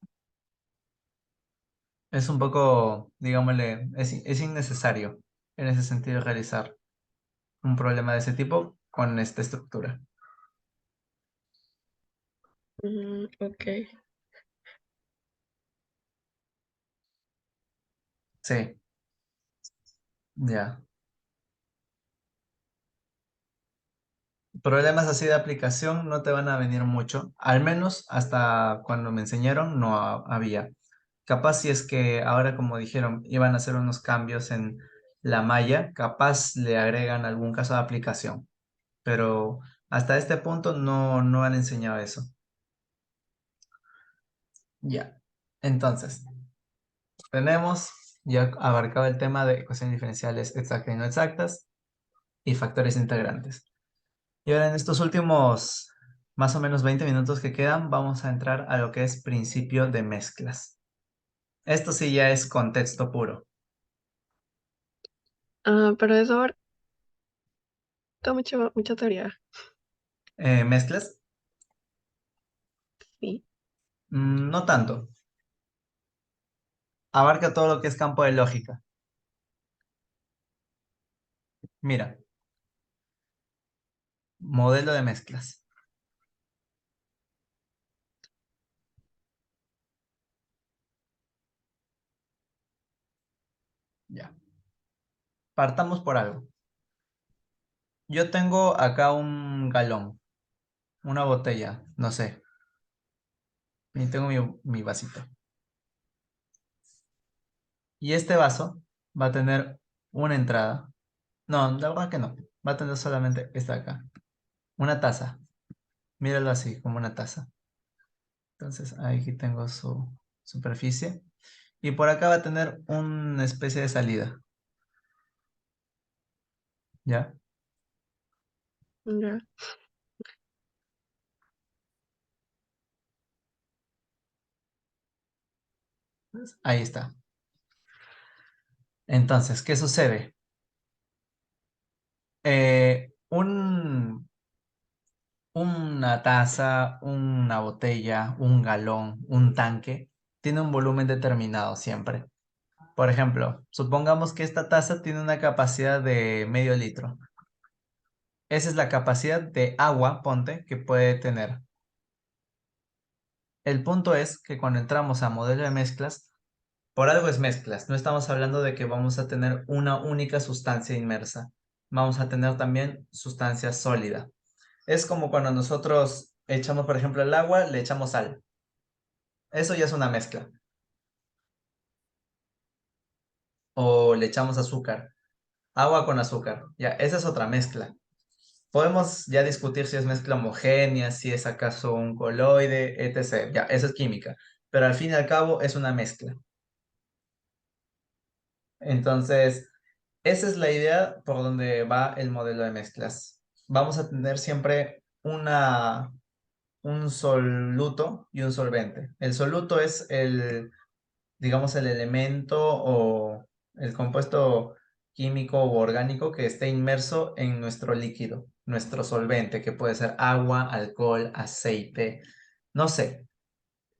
es un poco, digámosle, es innecesario en ese sentido realizar un problema de ese tipo con esta estructura. Ok. Sí, ya. Problemas así de aplicación no te van a venir mucho, al menos hasta cuando me enseñaron no había. Capaz si es que ahora, como dijeron, iban a hacer unos cambios en la malla, capaz le agregan algún caso de aplicación, pero hasta este punto no han enseñado eso. Ya. Entonces, tenemos ya abarcado el tema de ecuaciones diferenciales exactas y no exactas y factores integrantes. Y ahora en estos últimos más o menos 20 minutos que quedan, vamos a entrar a lo que es principio de mezclas. Esto sí ya es contexto puro. Pero eso abarca mucha teoría. ¿Mezclas? Sí. No tanto. Abarca todo lo que es campo de lógica. Mira, modelo de mezclas. Ya. Partamos por algo. Yo tengo acá un galón, una botella, no sé. Y tengo mi vasito. Y este vaso va a tener una entrada. No, la verdad que no. Va a tener solamente esta acá. Una taza. Míralo así, como una taza. Entonces, aquí tengo su superficie. Y por acá va a tener una especie de salida. ¿Ya? Ya. Ahí está. Entonces, ¿qué sucede? Una taza, una botella, un galón, un tanque, tiene un volumen determinado siempre. Por ejemplo, supongamos que esta taza tiene una capacidad de medio litro. Esa es la capacidad de agua, ponte, que puede tener. El punto es que cuando entramos a modelo de mezclas, por algo es mezclas. No estamos hablando de que vamos a tener una única sustancia inmersa. Vamos a tener también sustancia sólida. Es como cuando nosotros echamos, por ejemplo, el agua, le echamos sal. Eso ya es una mezcla. O le echamos azúcar. Agua con azúcar. Ya, esa es otra mezcla. Podemos ya discutir si es mezcla homogénea, si es acaso un coloide, etc. Ya, eso es química. Pero al fin y al cabo es una mezcla. Entonces, esa es la idea por donde va el modelo de mezclas. Vamos a tener siempre un soluto y un solvente. El soluto es digamos, el elemento o el compuesto químico o orgánico que esté inmerso en nuestro líquido, nuestro solvente, que puede ser agua, alcohol, aceite, no sé.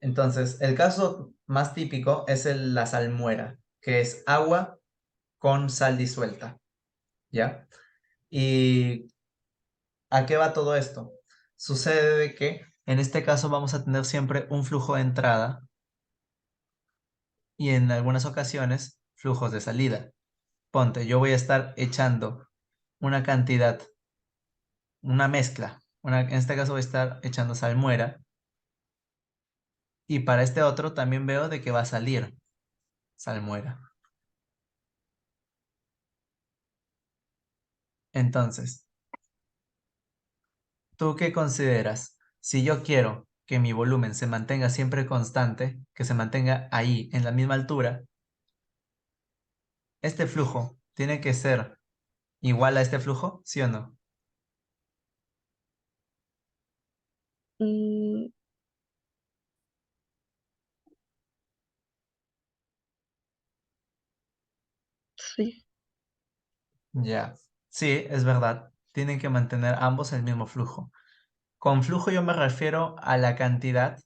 Entonces, el caso más típico es la salmuera, que es agua con sal disuelta, ¿ya? ¿Y a qué va todo esto? Sucede de que en este caso vamos a tener siempre un flujo de entrada y en algunas ocasiones flujos de salida. Ponte, yo voy a estar echando una cantidad, una mezcla. En este caso voy a estar echando salmuera. Y para este otro también veo de que va a salir salmuera. Entonces, ¿tú qué consideras? Si yo quiero que mi volumen se mantenga siempre constante, que se mantenga ahí en la misma altura, este flujo tiene que ser igual a este flujo, ¿sí o no? Mm, sí. Ya. Sí, es verdad. Tienen que mantener ambos el mismo flujo. Con flujo yo me refiero a la cantidad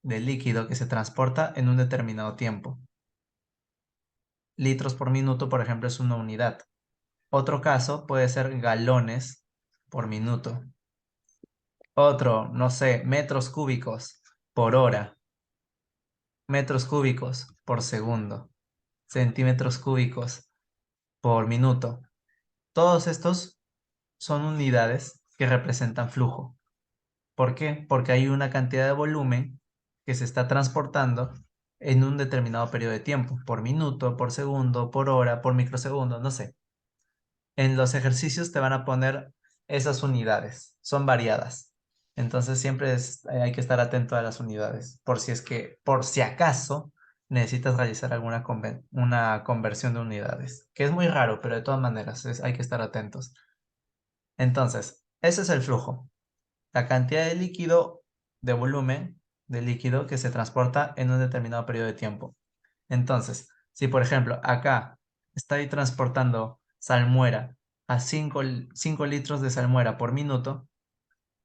de líquido que se transporta en un determinado tiempo. Litros por minuto, por ejemplo, es una unidad. Otro caso puede ser galones por minuto. Otro, no sé, metros cúbicos por hora, metros cúbicos por segundo, centímetros cúbicos por minuto. Todos estos son unidades que representan flujo. ¿Por qué? Porque hay una cantidad de volumen que se está transportando en un determinado periodo de tiempo, por minuto, por segundo, por hora, por microsegundo, no sé. En los ejercicios te van a poner esas unidades, son variadas. Entonces siempre hay que estar atento a las unidades, por si es que, por si acaso, necesitas realizar alguna una conversión de unidades, que es muy raro, pero de todas maneras hay que estar atentos. Entonces, ese es el flujo, la cantidad de líquido, de volumen de líquido que se transporta en un determinado periodo de tiempo. Entonces, si por ejemplo acá estoy transportando salmuera a 5 litros de salmuera por minuto,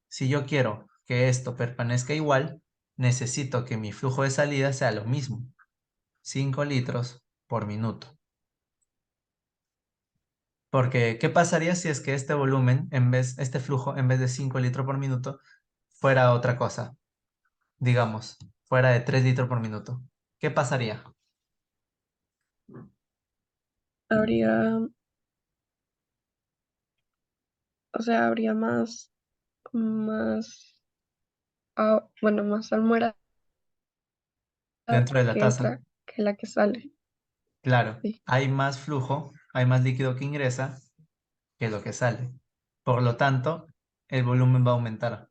si yo quiero que esto permanezca igual, necesito que mi flujo de salida sea lo mismo, 5 litros por minuto. Porque, ¿qué pasaría si es que este volumen, este flujo, en vez de 5 litros por minuto, fuera otra cosa? Digamos, fuera de 3 litros por minuto. ¿Qué pasaría? Habría, o sea, habría más, bueno, más salmuera Dentro de la que taza. entra que la que sale. Claro, Sí. hay más flujo, hay más líquido que ingresa que lo que sale. Por lo tanto, el volumen va a aumentar,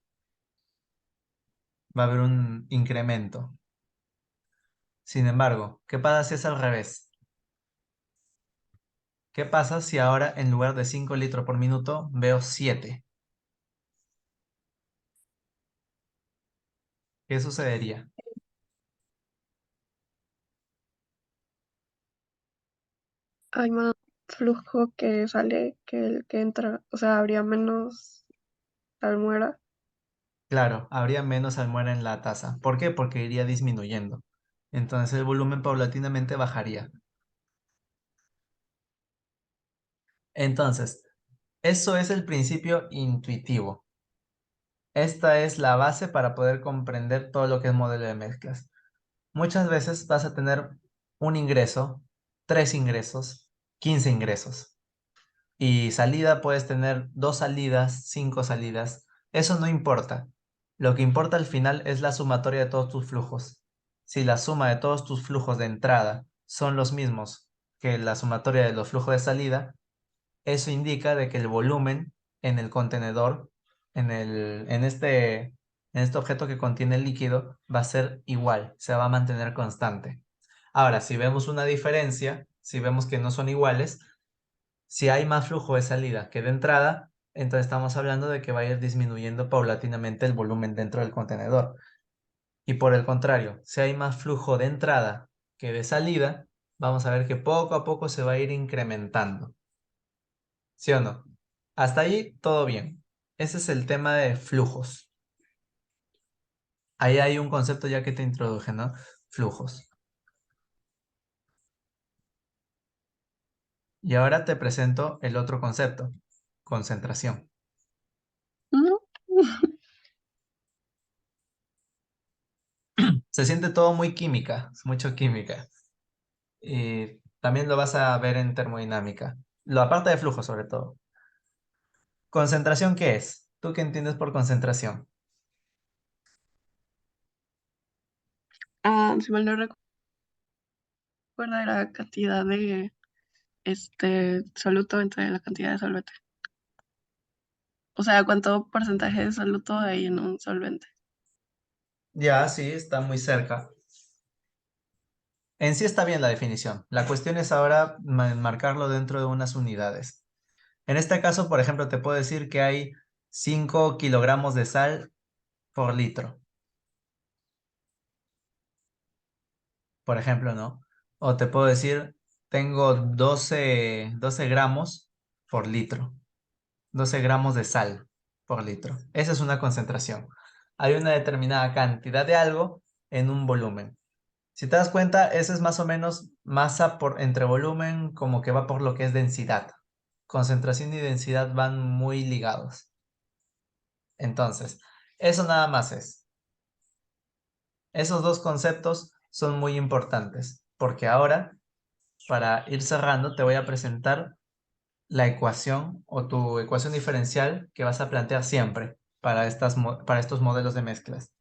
va a haber un incremento. Sin embargo, ¿qué pasa si es al revés? ¿Qué pasa si ahora en lugar de 5 litros por minuto veo 7? ¿Qué sucedería? Hay más flujo que sale que el que entra. O sea, habría menos salmuera. Claro, habría menos almuera en la taza. ¿Por qué? Porque iría disminuyendo. Entonces el volumen paulatinamente bajaría. Entonces, eso es el principio intuitivo. Esta es la base para poder comprender todo lo que es modelo de mezclas. Muchas veces vas a tener un ingreso, 3 ingresos, 15 ingresos. Y salida puedes tener 2 salidas, 5 salidas. Eso no importa. Lo que importa al final es la sumatoria de todos tus flujos. Si la suma de todos tus flujos de entrada son los mismos que la sumatoria de los flujos de salida, eso indica de que el volumen en el contenedor, en este objeto que contiene el líquido, va a ser igual, se va a mantener constante. Ahora, si vemos una diferencia, si vemos que no son iguales, si hay más flujo de salida que de entrada, entonces estamos hablando de que va a ir disminuyendo paulatinamente el volumen dentro del contenedor. Y por el contrario, si hay más flujo de entrada que de salida, vamos a ver que poco a poco se va a ir incrementando. ¿Sí o no? Hasta ahí todo bien. Ese es el tema de flujos. Ahí hay un concepto ya que te introduje, ¿no? Flujos. Y ahora te presento el otro concepto, concentración. ¿No? Se siente todo muy química, mucho química. Y también lo vas a ver en termodinámica. Lo aparte de flujos, sobre todo. ¿Concentración qué es? ¿Tú qué entiendes por concentración? Si mal no recuerdo, era cantidad de soluto entre la cantidad de solvente. O sea, cuánto porcentaje de soluto hay en un solvente. Ya, sí, está muy cerca. En sí está bien la definición. La cuestión es ahora marcarlo dentro de unas unidades. En este caso, por ejemplo, te puedo decir que hay 5 kilogramos de sal por litro, por ejemplo, ¿no? O te puedo decir, tengo 12 gramos por litro, 12 gramos de sal por litro. Esa es una concentración. Hay una determinada cantidad de algo en un volumen. Si te das cuenta, eso es más o menos masa por entre volumen, como que va por lo que es densidad. Concentración y densidad van muy ligados. Entonces, eso nada más es. Esos dos conceptos son muy importantes, porque ahora, para ir cerrando, te voy a presentar la ecuación o tu ecuación diferencial que vas a plantear siempre para para estos modelos de mezclas.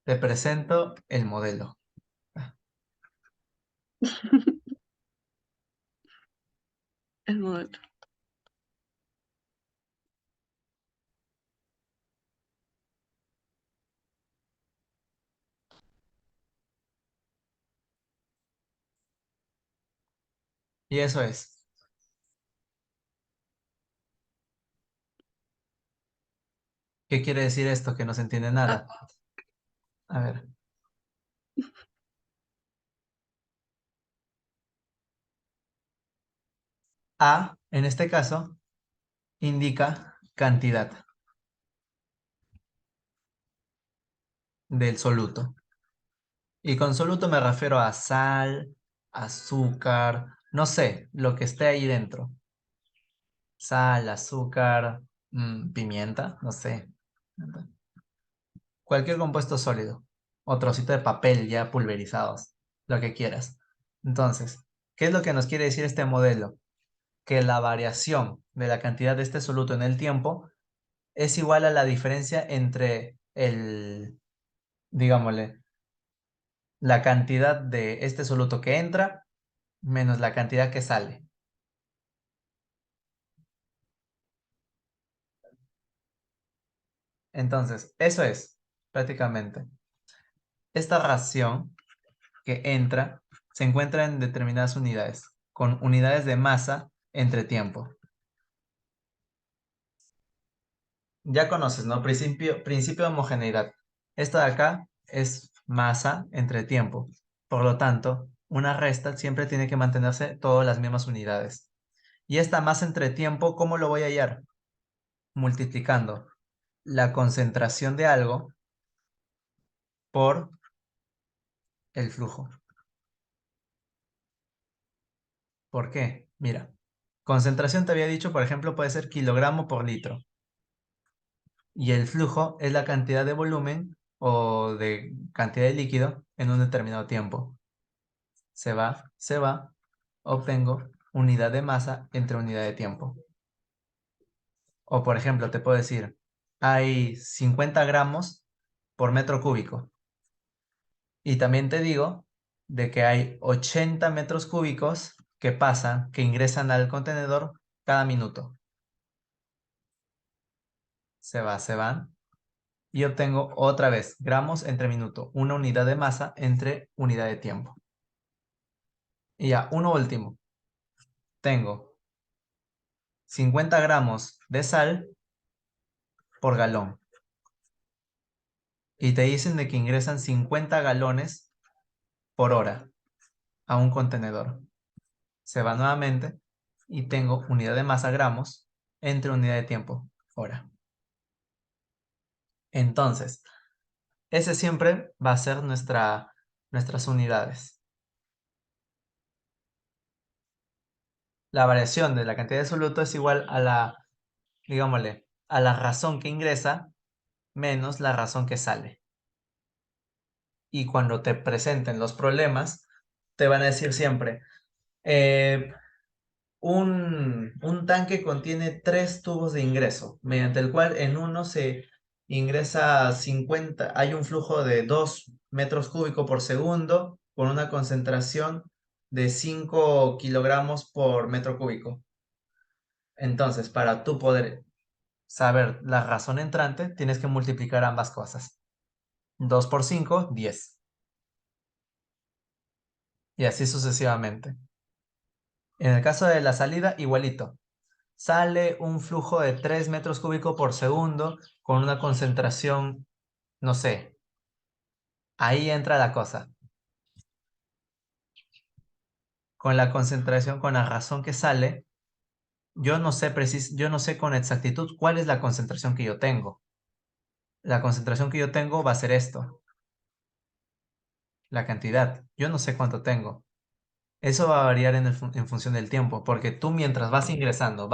Te presento el modelo. El modelo. Y eso es. ¿Qué quiere decir esto? Que no se entiende Ah, nada. A ver. A, en este caso, indica cantidad del soluto. Y con soluto me refiero a sal, azúcar, no sé, lo que esté ahí dentro. Sal, azúcar, pimienta, no sé. Cualquier compuesto sólido. O trocito de papel ya pulverizados, lo que quieras. Entonces, ¿qué es lo que nos quiere decir este modelo? Que la variación de la cantidad de este soluto en el tiempo es igual a la diferencia entre digámosle, la cantidad de este soluto que entra menos la cantidad que sale. Entonces, eso es prácticamente. Esta ración que entra se encuentra en determinadas unidades, con unidades de masa entre tiempo. Ya conoces, ¿no? Principio de homogeneidad. Esto de acá es masa entre tiempo. Por lo tanto, una resta siempre tiene que mantenerse todas las mismas unidades. Y esta masa entre tiempo, ¿cómo lo voy a hallar? Multiplicando la concentración de algo por el flujo. ¿Por qué? Mira, concentración te había dicho, por ejemplo, puede ser kilogramo por litro. Y el flujo es la cantidad de volumen o de cantidad de líquido en un determinado tiempo. Se va, obtengo unidad de masa entre unidad de tiempo. O por ejemplo, te puedo decir, hay 50 gramos por metro cúbico. Y también te digo de que hay 80 metros cúbicos que pasan, que ingresan al contenedor cada minuto. Se van. Y obtengo otra vez gramos entre minuto, una unidad de masa entre unidad de tiempo. Y ya, uno último. Tengo 50 gramos de sal por galón. Y te dicen de que ingresan 50 galones por hora a un contenedor. Se va nuevamente y tengo unidad de masa gramos entre unidad de tiempo hora. Entonces, ese siempre va a ser nuestras unidades. La variación de la cantidad de soluto es igual a digámosle, a la razón que ingresa menos la razón que sale. Y cuando te presenten los problemas, te van a decir siempre, eh, un tanque contiene 3 tubos de ingreso, mediante el cual en uno se ingresa 50, hay un flujo de 2 metros cúbicos por segundo con una concentración de 5 kilogramos por metro cúbico. Entonces, para tú poder saber la razón entrante, tienes que multiplicar ambas cosas. 2 por 5, 10. Y así sucesivamente. En el caso de la salida, igualito. Sale un flujo de 3 metros cúbicos por segundo con una concentración, no sé, ahí entra la cosa. Con la concentración, con la razón que sale, yo no sé con exactitud cuál es la concentración que yo tengo. La concentración que yo tengo va a ser esto, la cantidad. Yo no sé cuánto tengo. Eso va a variar en función del tiempo, porque tú mientras vas ingresando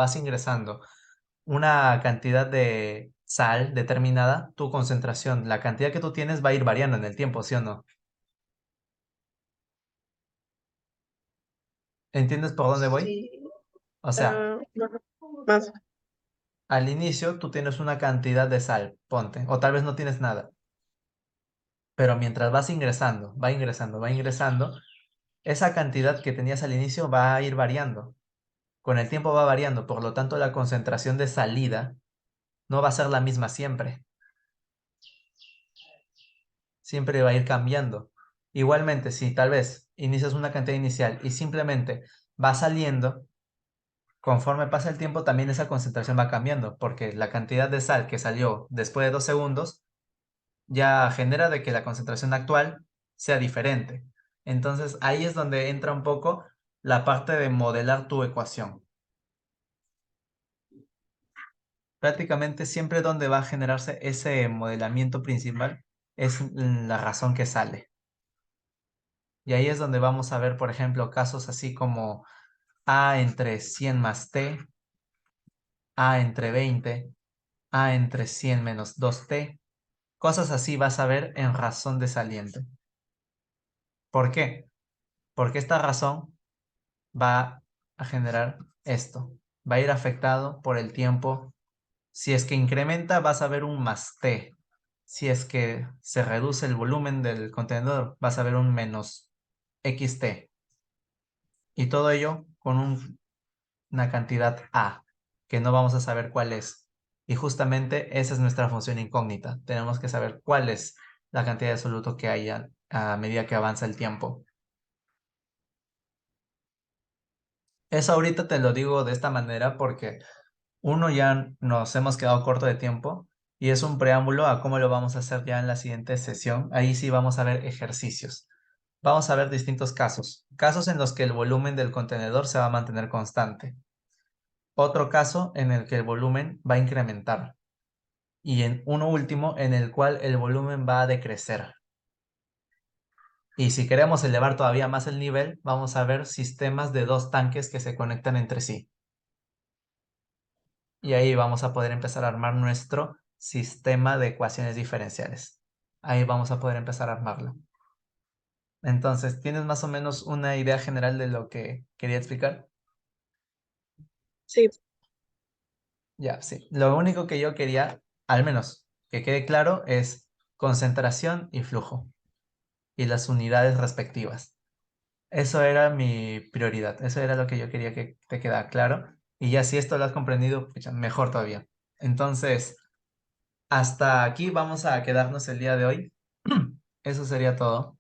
una cantidad de sal determinada, tu concentración, la cantidad que tú tienes va a ir variando en el tiempo, ¿sí o no? ¿Entiendes por dónde voy? Sí, O sea, no, más. al inicio tú tienes una cantidad de sal, ponte, o tal vez no tienes nada, pero mientras vas ingresando, va ingresando, esa cantidad que tenías al inicio va a ir variando. Con el tiempo va variando, por lo tanto la concentración de salida no va a ser la misma siempre. Siempre va a ir cambiando. Igualmente, si tal vez inicias una cantidad inicial y simplemente va saliendo, conforme pasa el tiempo también esa concentración va cambiando, porque la cantidad de sal que salió después de 2 segundos ya genera de que la concentración actual sea diferente. Entonces ahí es donde entra un poco la parte de modelar tu ecuación. Prácticamente siempre donde va a generarse ese modelamiento principal es la razón que sale. Y ahí es donde vamos a ver, por ejemplo, casos así como A entre 100 más T, A entre 20, A entre 100 menos 2T. Cosas así vas a ver en razón de saliente. ¿Por qué? Porque esta razón va a generar esto. Va a ir afectado por el tiempo. Si es que incrementa, vas a ver un más T. Si es que se reduce el volumen del contenedor, vas a ver un menos XT. Y todo ello con una cantidad A, que no vamos a saber cuál es. Y justamente esa es nuestra función incógnita. Tenemos que saber cuál es la cantidad de soluto que hay a medida que avanza el tiempo. Eso ahorita te lo digo de esta manera porque uno ya nos hemos quedado corto de tiempo y es un preámbulo a cómo lo vamos a hacer ya en la siguiente sesión. Ahí sí vamos a ver ejercicios. Vamos a ver distintos casos. Casos en los que el volumen del contenedor se va a mantener constante. Otro caso en el que el volumen va a incrementar. Y en uno último en el cual el volumen va a decrecer. Y si queremos elevar todavía más el nivel, vamos a ver sistemas de dos tanques que se conectan entre sí. Y ahí vamos a poder empezar a armar nuestro sistema de ecuaciones diferenciales. Ahí vamos a poder empezar a armarlo. Entonces, ¿tienes más o menos una idea general de lo que quería explicar? Sí, Ya, sí. Lo único que yo quería, al menos que quede claro, es concentración y flujo y las unidades respectivas. Eso era mi prioridad, eso era lo que yo quería que te quedara claro. Y ya si esto lo has comprendido, pucha, mejor todavía. Entonces, hasta aquí vamos a quedarnos el día de hoy. Eso sería todo.